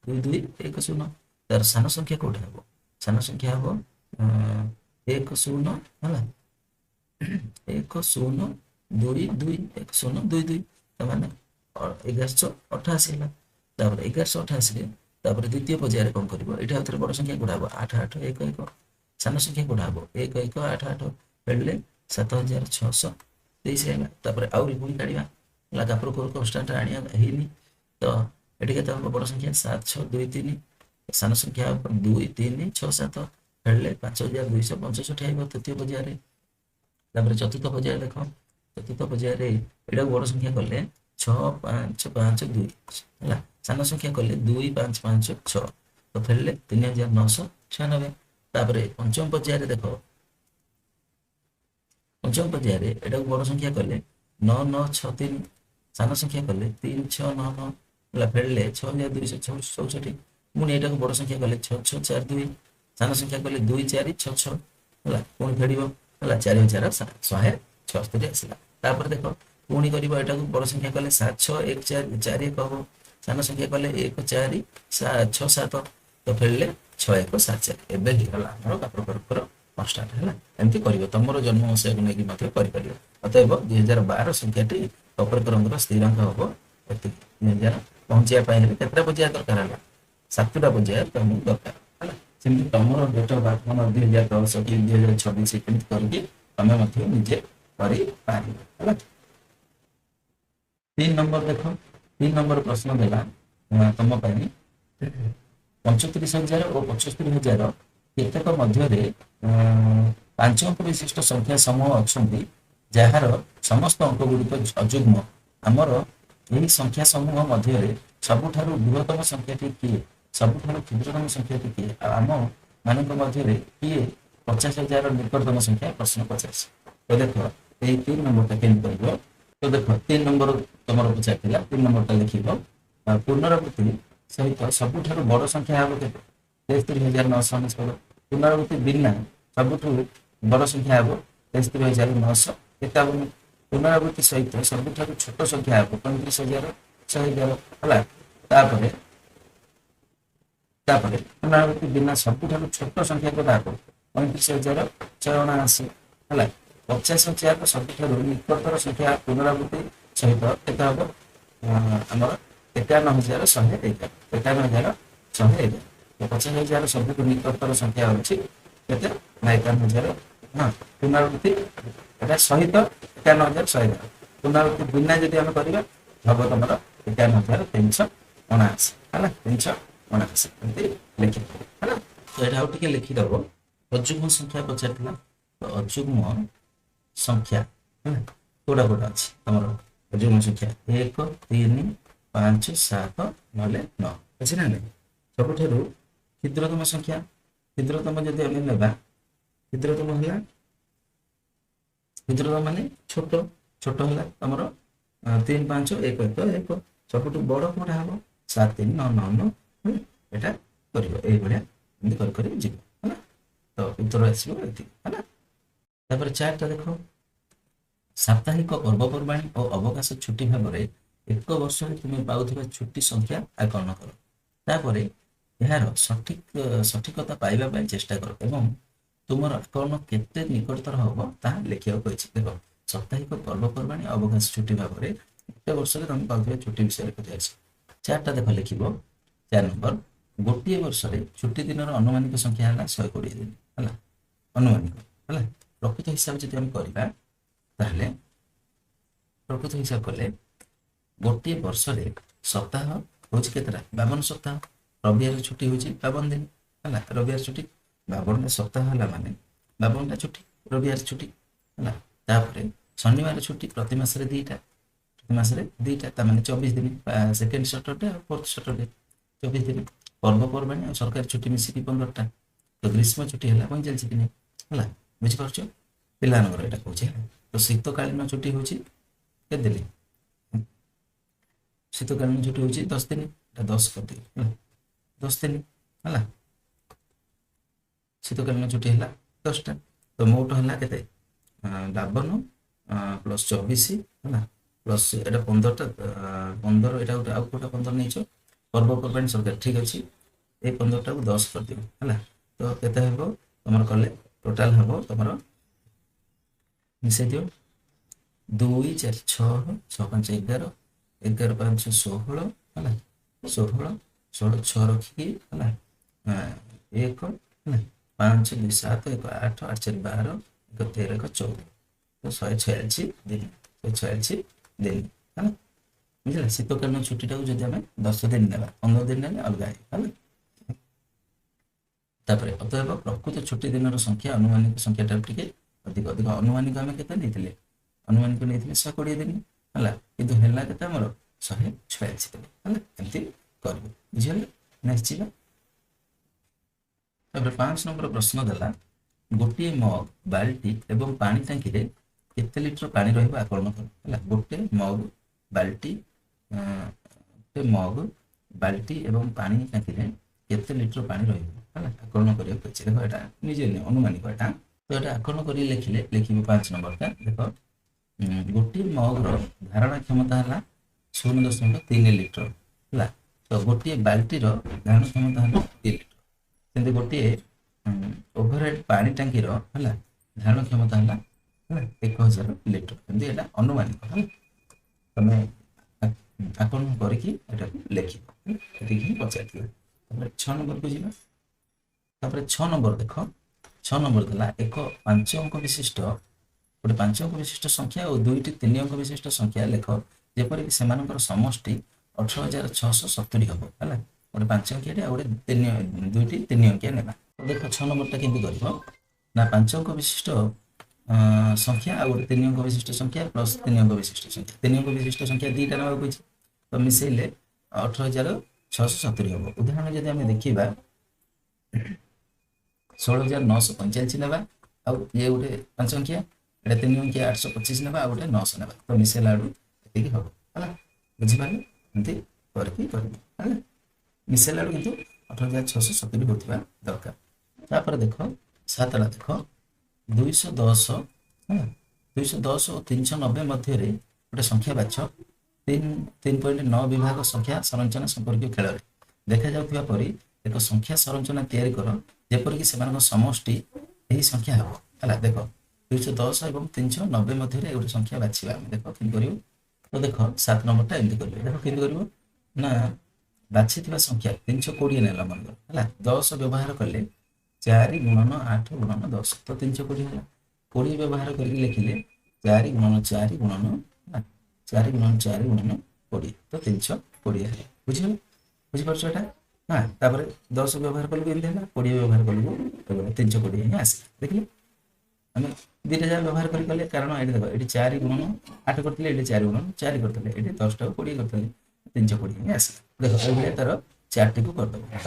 2210। ତାର ସାନ ସଂଖ୍ୟା କୋଉଟା ହବ ସାନ ସଂଖ୍ୟା ହବ 10 ହେଲା 1022 ତାମାନେ 1188 ହେଲା। ତାପରେ 1188 ରେ ତାପରେ ଦ୍ୱିତୀୟ ପର୍ଯ୍ୟାୟରେ କଣ କରିବ ଏଇଟା ଆଉଥରେ ବଡ ସଂଖ୍ୟା କୋଉଟା ହବ 8811। ସାନ ସଂଖ୍ୟା କୋଉଟା ହବ 1188 ଫେରିଲେ 7,623 ହେଲା। ତାପରେ ଆହୁରି ପୁଣି କାଢିବା ହେଲା। କାପ୍ରକର କନଷ୍ଟାଣ୍ଟ ଆଣିବା ହେଇନି। ତ ଏଠି କେତେ ହବ ବଡ ସଂଖ୍ୟା 7623। ସାନ ସଂଖ୍ୟା 2367 ଫେରିଲେ 5,265 ହେବ ତୃତୀୟ ପର୍ଯ୍ୟାୟରେ। ତାପରେ ଚତୁର୍ଥ ପର୍ଯ୍ୟାୟ ଦେଖ, ଚତୁର୍ଥ ପର୍ଯ୍ୟାୟରେ ଏଟାକୁ ବଡ ସଂଖ୍ୟା କଲେ 6552 ହେଲା। ସାନ ସଂଖ୍ୟା କଲେ 2556 ତ ଫେରିଲେ 3,996। ତାପରେ ପଞ୍ଚମ ପର୍ଯ୍ୟାୟରେ ଦେଖ, ପଞ୍ଚମ ପର୍ଯ୍ୟାୟରେ ଏଟାକୁ ବଡ ସଂଖ୍ୟା କଲେ 9963। ସାନ ସଂଖ୍ୟା କଲେ 3699 ହେଲା। ଫେରିଲେ 6,264। ପୁଣି ଏଟାକୁ ବଡ ସଂଖ୍ୟା କଲେ 6642। ସାନ ସଂଖ୍ୟା କଲେ 2466 ହେଲା। ପୁଣି ଫେରିବ ହେଲା 4,176 ଆସିଲା। ତାପରେ ଦେଖ ପୁଣି କରିବ ଏଟାକୁ ବଡ ସଂଖ୍ୟା କଲେ 761441 ହବ। ସାନ ସଂଖ୍ୟା କଲେ 1467 ତ ଫେରିଲେ 6174। ଏବେ ହେଇଗଲା ଆମର କାପ୍ରକରଙ୍କର କନଷ୍ଟାଣ୍ଟ ହେଲା। ଏମିତି କରିବ ତମର ଜନ୍ମ ମସିହାକୁ ନେଇକି ମଧ୍ୟ କରିପାରିବ। ଅତଏବ 2012 ସଂଖ୍ୟାଟି କାପ୍ରକରଙ୍କର ସ୍ଥିରାଙ୍କ ହବ ଏତିକି। 2000 ପହଞ୍ଚିବା ପାଇଁ ହେଲେ କେତେଟା ପର୍ଯ୍ୟାୟ ଦରକାର ହେଲା 7ଟା ପର୍ଯ୍ୟାୟ ତମକୁ ଦରକାର ହେଲା। ସେମିତି ତମର ଡେଟ୍ ଅଫ୍ ବାର୍ଥ 2010 କି 2026 କେମିତି କରିକି ତମେ ମଧ୍ୟ ନିଜେ କରିପାରିବ ହେଲା। 3 ନମ୍ବର ଦେଖ, 3 ନମ୍ବର ପ୍ରଶ୍ନ ଦେଲା ତମ ପାଇଁ 35,000 ଓ 75,000 କେତେକ ମଧ୍ୟରେ 5 ଅଙ୍କ ବିଶିଷ୍ଟ ସଂଖ୍ୟା ସମୂହ ଅଛନ୍ତି ଯାହାର ସମସ୍ତ ଅଙ୍କ ଗୁଡ଼ିକ ଅଯୁଗ୍ମ। ଆମର ଏହି ସଂଖ୍ୟା ସମୂହ ମଧ୍ୟରେ ସବୁଠାରୁ ବୃହତ୍ତମ ସଂଖ୍ୟାଟି କିଏ? ସବୁଠାରୁ କ୍ଷୁଦ୍ରତମ ସଂଖ୍ୟାଟି କିଏ? ଆଉ ଆମ ମାନଙ୍କ ମଧ୍ୟରେ କିଏ 50,000 ନିକଟତମ ସଂଖ୍ୟା? ପ୍ରଶ୍ନ 50। ତ ଦେଖ এই 3 নম্বরটা কেমন করব? তো দেখো 3 নম্বর তোমার পଚାରିଥିଲା 3 নম্বরটা লিখিব পুନরাବୃତ୍ତି ସହିତ ସବୁଠାରୁ ବଡ଼ ସଂଖ୍ୟା ହେବ କେତେ? 73,999। ପୁନରାବୃତ୍ତି ବିନା ସବୁଠୁ ବଡ଼ ସଂଖ୍ୟା ହେବ 73,951। ପୁନରାବୃତ୍ତି ସହିତ ସବୁଠାରୁ ଛୋଟ ସଂଖ୍ୟା ହେବ 35,111 ହେଲା। ତାପରେ ପୁନରାବୃତ୍ତି ବିନା ସବୁଠାରୁ ଛୋଟ ସଂଖ୍ୟା କେତେ ହେବ? 35,179 ହେଲା। 50,000 ସବୁଠାରୁ ନିକଟତର ସଂଖ୍ୟା ପୁନରାବୃତ୍ତି ସହିତ କେତେ ହେବ? ଆମର 51,111। 51,111। 50,000 ସବୁଠୁ ନିକଟତର ସଂଖ୍ୟା ହେଉଛି କେତେ? 51,000। ହଁ, ପୁନରାବୃତ୍ତି এটা ସହିତ 51,111। ପୁନରାବୃତ୍ତି ବିନା ଯଦି ଆମେ କରିବା ହବ ତମର 51,379 ହେଲା। 379 ଏମିତି ଲେଖିଦେବ ହେଲା। ତ ଏଇଟା ଆଉ ଟିକେ ଲେଖିଦେବ। ଅଯୁଗ୍ମ ସଂଖ୍ୟା ପଚାରିଥିଲା, ତ ଅଯୁଗ୍ମ ସଂଖ୍ୟା ହେଲା କୋଉଟା କୋଉଟା ଅଛି ତମର? ଅଯୁଗ୍ମ ସଂଖ୍ୟା 1, 3, 5, 7 ନହେଲେ 9 ଅଛି ନା ନାହିଁ? ସବୁଠାରୁ କ୍ଷୁଦ୍ରତମ ସଂଖ୍ୟା, କ୍ଷୁଦ୍ରତମ ଯଦି ଆମେ ନେବା, କ୍ଷୁଦ୍ରତମ ହେଲା, କ୍ଷୁଦ୍ରତମ ମାନେ ଛୋଟ, ଛୋଟ ହେଲା ତମର 3, 5, 1, 1। ସବୁଠୁ ବଡ଼ କୋଉଟା ହବ? 7, 3, 9, 9, 9। ଏଇଟା କରିବ ଏଇଭଳିଆ ଏମିତି କରି କରି ଯିବ ହେଲା। ତ ଉତ୍ତର ଆସିବ ଏତିକି ହେଲା। ତାପରେ 4ଟା ଦେଖ, ସାପ୍ତାହିକ ପର୍ବପର୍ବାଣୀ ଓ ଅବକାଶ ଛୁଟି ଭାବରେ ଏକ ବର୍ଷରେ ତୁମେ ପାଉଥିବା ଛୁଟି ସଂଖ୍ୟା ଆକଳନ କର। ତାପରେ ଏହାର ସଠିକତା ପାଇବା ପାଇଁ ଚେଷ୍ଟା କର ଏବଂ ତୁମର ଆକଳନ କେତେ ନିକଟତର ହେବ ତାହା ଲେଖିବାକୁ କହିଛି। ଦେଖ ସାପ୍ତାହିକ ପର୍ବପର୍ବାଣୀ ଅବକାଶ ଛୁଟି ଭାବରେ ଏକ ବର୍ଷରେ ତୁମେ ପାଉଥିବା ଛୁଟି ବିଷୟରେ ପଚାରିଛି। 4ଟା ଦେଖ ଲେଖିବ। 4 ନମ୍ବର, ଗୋଟିଏ ବର୍ଷରେ ଛୁଟି ଦିନର ଅନୁମାନିକ ସଂଖ୍ୟା ହେଲା 120 ଦିନ ହେଲା। ଅନୁମାନିକ ହେଲା। ପ୍ରକୃତ ହିସାବ ଯଦି ଆମେ କରିବା ତାହେଲେ ପ୍ରକୃତ ହିସାବ କଲେ ଗୋଟିଏ ବର୍ଷରେ ସପ୍ତାହ ହେଉଛି କେତେଟା? 52 ସପ୍ତାହ। ରବିବାର ଛୁଟି ହେଉଛି 52 ଦିନ ହେଲା। ରବିବାର ଛୁଟି 52ଟା ସପ୍ତାହ ହେଲା ମାନେ 52ଟା ଛୁଟି, ରବିବାର ଛୁଟି ହେଲା। ତାପରେ ଶନିବାର ଛୁଟି ପ୍ରତି ମାସରେ 2ଟା, ପ୍ରତି ମାସରେ 2ଟା, ତା ମାନେ 24 ଦିନ। ସେକେଣ୍ଡ ସଟରଡେ ଆଉ ଫୋର୍ଥ ସଟରଡେ 24 ଦିନ। ପର୍ବପର୍ବାଣୀ ଆଉ ସରକାରୀ ଛୁଟି ମିଶିକି 15ଟା। ତ ଗ୍ରୀଷ୍ମ ଛୁଟି ହେଲା 45 ଦିନ ହେଲା। ବୁଝିପାରୁଛ? ପିଲାମାନଙ୍କର ଏଇଟା କହୁଛି ହେଲା। ତ ଶୀତକାଳୀନ ଛୁଟି ହେଉଛି କେତେ ଦିନ? ଶୀତକାଳୀନ ଛୁଟି ହେଉଛି 10 ଦିନ। এটা 10 କରିଦେବି ହେଲା। 10 ଦିନ ହେଲା। ଶୀତକାଳୀନ ଛୁଟି ହେଲା 10ଟା। ତ ମୋଟ ହେଲା କେତେ? 52 ପ୍ଲସ୍ 24 ହେଲା ପ୍ଲସ୍ ଏଇଟା 15ଟା 15 ଏଇଟା ଗୋଟେ ଆଉ କୋଉଟା 15 ନେଇଛ? ପର୍ବପର୍ବାଣୀ ସରକାର ଠିକ୍ ଅଛି। এই 15ଟାକୁ 10 କରିଦିଅ ହେଲା। ତ କେତେ ହେବ ତମର କଲେ? ଟୋଟାଲ ହେବ ତମର ମିଶାଇ ଦିଅ 2, 4, 6, 6, 5, 11, 11, 5, 16 ହେଲା। 16, 16, 6 ରଖିକି ହେଲା 1 ହେଲା 5, 2, 7, 1, 8, 8, 4, 12, 1, 13, 1, 14। ତ 146 ଦିନ, 146 ଦିନ ହେଲା। ବୁଝିଲା? ଶୀତକାଳୀନ ଛୁଟିଟାକୁ ଯଦି ଆମେ 10 ଦିନ ନେବା, 15 ଦିନ ନେଲେ ଅଲଗା ହେଲା। ତାପରେ ଅତଏବ ପ୍ରକୃତ ଛୁଟି ଦିନର ସଂଖ୍ୟା ଅନୁମାନିକ ସଂଖ୍ୟାଠାରୁ ଟିକେ ଅଧିକ। ଅନୁମାନିକ ଆମେ କେତେ ନେଇଥିଲେ? ଅନୁମାନିକ ନେଇଥିଲେ 120 ଦିନ ହେଲା। କିନ୍ତୁ ହେଲା କେତେ ଆମର? 146 ଦିନ ହେଲା। ଏମିତି କରିବୁ। ବୁଝିଗଲେ? ନେକ୍ସଟ ଯିବା। ତାପରେ 5 ନମ୍ବର ପ୍ରଶ୍ନ ଦେଲା, ଗୋଟିଏ ମଗ, ବାଲ୍ଟି ଏବଂ ପାଣି ଟାଙ୍କିରେ କେତେ ଲିଟର ପାଣି ରହିବ ଆକଳନ କର ହେଲା। ଗୋଟେ ମଗ, ବାଲ୍ଟି ଏବଂ ପାଣି ଟାଙ୍କିରେ କେତେ ଲିଟର ପାଣି ରହିବ ହେଲା ଆକଳନ କରିବାକୁ କହିଛି। ଦେଖ ଏଇଟା ନିଜେ ଅନୁମାନିକ ଏଇଟା। ତ ଏଇଟା ଆକଳନ କରି ଲେଖିବ 5 ନମ୍ବରଟା। ଦେଖ ଗୋଟିଏ ମଗର ଧାରଣା କ୍ଷମତା ହେଲା 0.3 ଲିଟର ହେଲା। ତ ଗୋଟିଏ ବାଲ୍ଟିର ଧାରଣ କ୍ଷମତା ହେଲା 2 ଲିଟର। ସେମିତି ଗୋଟିଏ ଓଭରହେଡ୍ ପାଣି ଟାଙ୍କିର ହେଲା ଧାରଣ କ୍ଷମତା ହେଲା 1000 ଲିଟର। ଏମିତି ଏଇଟା ଅନୁମାନିକ ହେଲା। ତମେ ଆକଳନ କରିକି ଏଟାକୁ ଲେଖିବ। ଏତିକି ହିଁ ପଚାରିଥିଲା। ତାପରେ 6 ନମ୍ବରକୁ ଯିବା। ତାପରେ 6 ନମ୍ବର ଦେଖ, 6 ନମ୍ବର ଦେଲା ଏକ 5 ଅଙ୍କ ବିଶିଷ୍ଟ ଗୋଟେ 5 ଅଙ୍କ ବିଶିଷ୍ଟ ସଂଖ୍ୟା ଓ 2ଟି 3 ଅଙ୍କ ବିଶିଷ୍ଟ ସଂଖ୍ୟା ଲେଖ ଯେପରିକି ସେମାନଙ୍କର ସମଷ୍ଟି 18,670 হব ହେଲା ଗୋଟେ 5 अंकिया ଆଉ ଗୋଟେ ଦୁଇଟି 3 अंकिया ନେବା ଦେଖ 6 ନମ୍ବରଟା କେମିତି କରିବ ନା 5 ଅଙ୍କ ବିଶିଷ୍ଟ ସଂଖ୍ୟା ଆଉ ଗୋଟେ 3 ଅଙ୍କ ବିଶିଷ୍ଟ ସଂଖ୍ୟା ପ୍ଲସ୍ 3 ଅଙ୍କ ବିଶିଷ୍ଟ ସଂଖ୍ୟା 3 ଅଙ୍କ ବିଶିଷ୍ଟ ସଂଖ୍ୟା ଦୁଇଟା ନେବାକୁ କହିଛି ତ ମିଶେଇଲେ 18,670 ହବ ଉଦାହରଣ ଯଦି ଆମେ ଦେଖିବା 16,945 ନେବା ଆଉ ଇଏ ଗୋଟେ 5 अंकिया ଏଟା 3 अंकिया 825 ନେବା ଆଉ ଗୋଟେ 900 ନେବା ତ ମିଶେଇଲା ବେଳକୁ ଏତିକି ହବ ହେଲା ବୁଝିପାରିଲେ ଏମିତି କରିକି କରିବେ ହେଲା ମିଶେଇଲା ବେଳକୁ କିନ୍ତୁ 18,670 होता दरकार तापर देख 7टा देख 210 है 210 और 390 मध्य गोटे संख्या बाछ 3.9 विभाग संख्या संरचना संपर्क खेल देखा जाउथिबा परि एक संख्या संरचना तैयारी कर जेपरिक से समष्टि यही संख्या हम है देख 210 और 390 मध्य गोटे संख्या बाछिबा देख कि तो देख 7 नंबरटा एमती कर देख कि ना बाछी संख्या 320 नेला मन है 10 व्यवहार कले 4 गुणन 8 गुणन 10 तो 320 है 20 व्यवहार करके लिखिले 4 गुणन 4 गुणन 4 गुणन 4 गुणन 20 तो 320 है बुझिल बुझि परछो एटा हां तापर 10 व्यवहार कलु एंते है 20 व्यवहार कलु 320 ही आसी देखिले हम दुईटा जा व्यवहार कले कारण ये देखो ये 4 गुणन 8 करथिले ये 4 गुणन 4 करथिले ये 10 टा 20 करथिले 320 ही आसी देखो ये तार 4 टी को कर दो है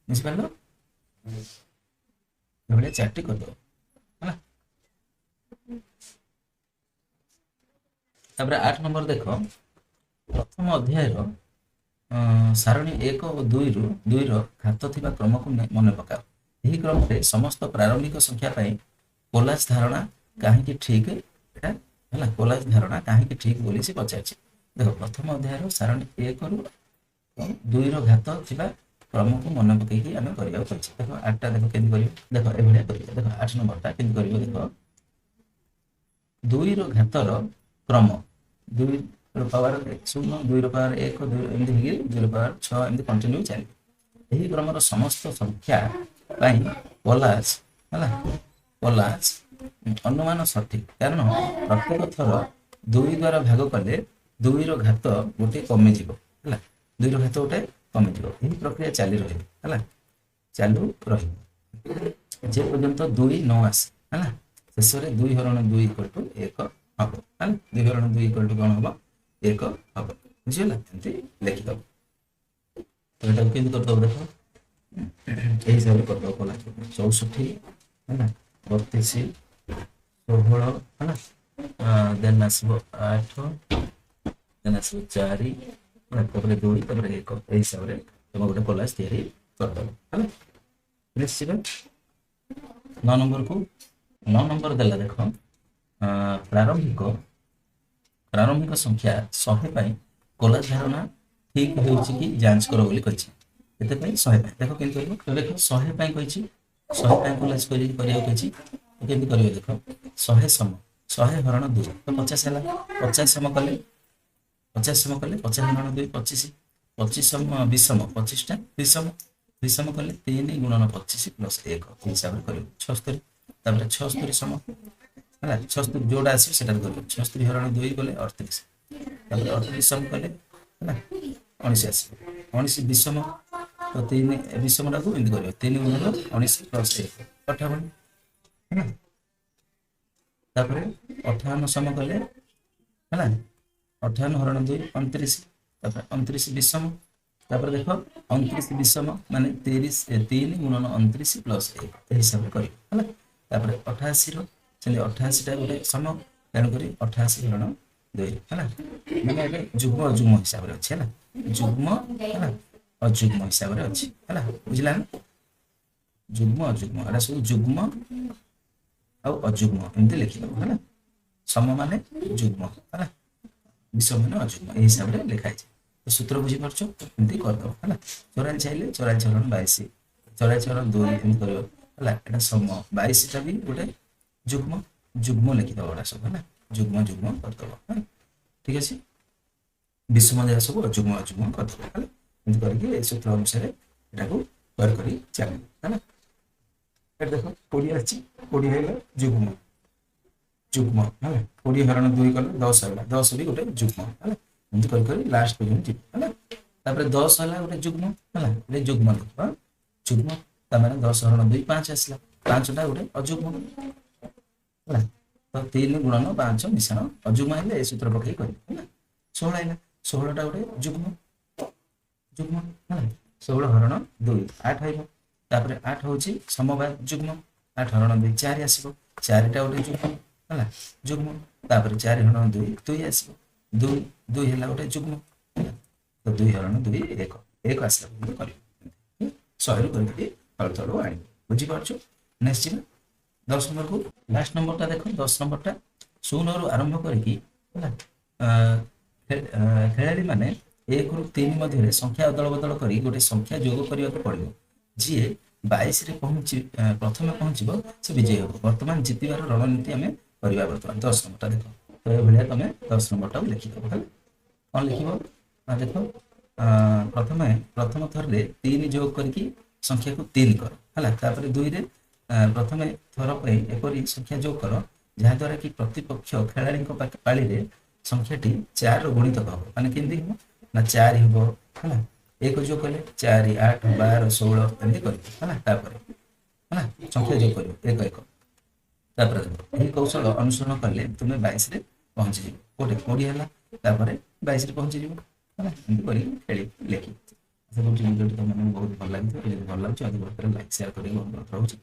बुझि पालो ये 4 टी कर दो है तापर 8 नंबर देखो प्रथम अध्याय रो सारणी 1 और 2 रु 2 रो घात थिबा क्रम को मन पकाओ एही क्रम रे समस्त प्रारंभिक संख्या पई कोलाज धारणा काहे कि ठीक एटा हला कोलाज धारणा काहे कि ठीक बोली से पचाछि देखो प्रथम अध्याय रो सारणी 1 रु 2 रो घात थिबा क्रम को मन पकई कि आमे करिया पछि देखो 8 टा देखो केन करियो देखो ए भलिया करियो देखो 8 नंबर ता केन करियो देखो 2 रो घात रो क्रम 2 रो पावर 0 2 रो पावर 1 2 एमदी हिगे 0 पावर 6 एमदी कंटिन्यू चली एही क्रम रो समस्त संख्या पई कोलाज हला कोलाज अनुमान सठिक कारण प्रत्येक थर 2 द्वारा भाग कले 2 रो घात गोटे कमी जीवो हला 2 रो घात गोटे कमी जीवो एही प्रक्रिया चाली रही हला चालू रही जे पर्यंत 2 न आसे हला शेष रे 2 हरण 2 = 1 हबो हला 2 हरण 2 = कोन हबो 1 हबो बुझिला एंती लिखि दो तो एटा केंति कर दो देखो एही हिसाब कर दो कोला 64 हला 32 16 हला देन आसबो 8 देन आसबो 4 तापर 2 तापर 1 एही हिसाब रे तुम गोटे कोलाज तैयारी कर दो हला निश्चित 9 नंबर को 9 नंबर देला देखो प्रारंभिक संख्या 100 पई कोलाज धारणा ठीक होउची कि जांच करो बोली कहछि एते पई 100 पई देखो केन करबो तो देखो 100 पई कहछि 100 पई कोलाज करिया कहछि केन करियो देखो 100 सम 100 हरण 2 तो 50 हैला 50 सम कले 50 हरण 2 25 25 सम 20 सम 25 टा 20 सम कले 3 गुणन 25 प्लस 1 हिसाब रे करियो 76 तापर 76 सम है 76 जोड़ा आसी सेटा करियो 76 हरण 2 कले 38 तापर 38 सम कले है 19 आसी 19 20 सम तो 3 20 सम टा को एंड करियो 3 गुणन 19 प्लस 1 58 है तापर 58 सम कले है 58 हरण 2 29 तापर 29 20 सम तापर देखो 29 20 सम माने 3 गुणन 29 प्लस 1 हिसाब रे करियो है तापर 88 रो चले 88 टा गोटे सम तेणु करी 88 हरण 2 है माने एबे जुग्म अजुग्म हिसाब रे अछि है जुग्म है अजुग्म हिसाब रे अछि है बुझला जुग्म अजुग्म एटा सब जुग्म आ अजुग्म एमते लिखि दो है सम माने जुग्म है विषम माने अजुग्म ए हिसाब रे लिखाइ छै तो सूत्र बुझि परछो एमती कर दो है 84 चाइले 84 हरण 22 84 हरण 2 एमती करियो है एटा सम 22 टा भी गोटे जुग्म जुग्म लिखि दो एटा सब है जुग्म कर दो है ठीक अछि विषम जे सब जुग्म कर दो है एमती करके ए सूत्र अनुसार एटा को कर करी चल है एटा देखो 20 अछि 20 है जुग्म है 20 हरण 2 कले 10 है 10 भी गोटे जुग्म है ଏମିତି କରି କରି ଲାଷ୍ଟ ପର୍ଯ୍ୟନ୍ତ ଯିବ ହେଲା। ତାପରେ 10 ହେଲା ଗୋଟେ ଯୁଗ୍ମ ହେଲା, ଗୋଟେ ଯୁଗ୍ମ ଲେଖିବା ଯୁଗ୍ମ, ତାମାନେ 10 ହରଣ 2 5 ଆସିଲା, 5ଟା ଗୋଟେ ଅଯୁଗ୍ମ ହେଲା। ତ 3 ଗୁଣନ 5 ମିଶାଣ ଅଯୁଗ୍ମ ହେଲେ ଏ ସୂତ୍ର ପକେଇ କରିବ ହେଲା। 16 ହେଲା, 16ଟା ଗୋଟେ ଯୁଗ୍ମ ଯୁଗ୍ମ ହେଲା, 16 ହରଣ 2 8 ହେବ। ତାପରେ 8 ହଉଛି ସମବାୟ ଯୁଗ୍ମ, 8 ହରଣ 2 4 ଆସିବ, 4ଟା ଗୋଟେ ଯୁଗ୍ମ ହେଲା ଯୁଗ୍ମ। ତାପରେ 4 ହରଣ 2 2 ଆସିବ, 2 2 ହେଲା ଗୋଟେ ଯୁଗ୍ମ ହେଲା। ତ 2 ହରଣ 2 1 ଆସିଲା ପର୍ଯ୍ୟନ୍ତ କରିବ, 100ରୁ କରିକି ତଳୁ ତଳୁ ଆଣିବ। ବୁଝିପାରୁଛୁ? ନେକ୍ସଟ ଯିବା 10 ନମ୍ବରକୁ। ଲାଷ୍ଟ ନମ୍ବରଟା ଦେଖ, 10 ନମ୍ବରଟା 0ରୁ ଆରମ୍ଭ କରିକି ହେଲା ଖେଳାଳି ମାନେ 1ରୁ 3 ମଧ୍ୟରେ ସଂଖ୍ୟା ଅଦଳ ବଦଳ କରି ଗୋଟେ ସଂଖ୍ୟା ଯୋଗ କରିବାକୁ ପଡ଼ିବ। ଯିଏ 22ରେ ପ୍ରଥମେ ପହଞ୍ଚିବ ସେ ବିଜୟୀ ହେବ। ବର୍ତ୍ତମାନ ଜିତିବାର ରଣନୀତି ଆମେ କରିବା। ବର୍ତ୍ତମାନ 10 ନମ୍ବରଟା ଦେଖ, ତ ଏଭଳିଆ ତମେ 10 ନମ୍ବରଟାକୁ ଲେଖିଦେବ ହେଲା। କ'ଣ ଲେଖିବ ନା ଦେଖ, ପ୍ରଥମେ ପ୍ରଥମ ଥରରେ 3 ଯୋଗ କରିକି ସଂଖ୍ୟାକୁ 3 କର ହେଲା। ତାପରେ 2ରେ ପ୍ରଥମେ ଥର ପାଇଁ ଏପରି ସଂଖ୍ୟା ଯୋଗ କର ଯାହାଦ୍ୱାରା କି ପ୍ରତିପକ୍ଷ ଖେଳାଳିଙ୍କ ପାଳିରେ ସଂଖ୍ୟାଟି 4ର ଗୁଣିତକ ହେବ। ମାନେ କେମିତି ହେବ ନା 4 ହେବ ହେଲା, 1 ଯୋଗ କଲେ 4 8 12 16 ଏମିତି କରିବ ହେଲା। ତାପରେ ହେଲା ସଂଖ୍ୟା ଯୋଗ କରିବ 1 1। ତାପରେ ଏହି କୌଶଳ ଅନୁସରଣ କଲେ ତୁମେ 22ରେ ପହଞ୍ଚିଯିବ। କୋଉଠି 20 ହେଲା, ତାପରେ 22ରେ ପହଞ୍ଚିଯିବ ହେଲା। ଏମିତି କରିକି ଖେଳି ଲେଖି। ଆଶା କରୁଛି ଭିଡ଼ିଓଟି ତମମାନଙ୍କୁ ବହୁତ ଭଲ ଲାଗିଥିବ। ଯଦି ଭଲ ଲାଗୁଛି ଅଧିକ ଲାଇକ୍ ସେୟାର କରିବାକୁ ଅନୁରୋଧ ରହୁଛି।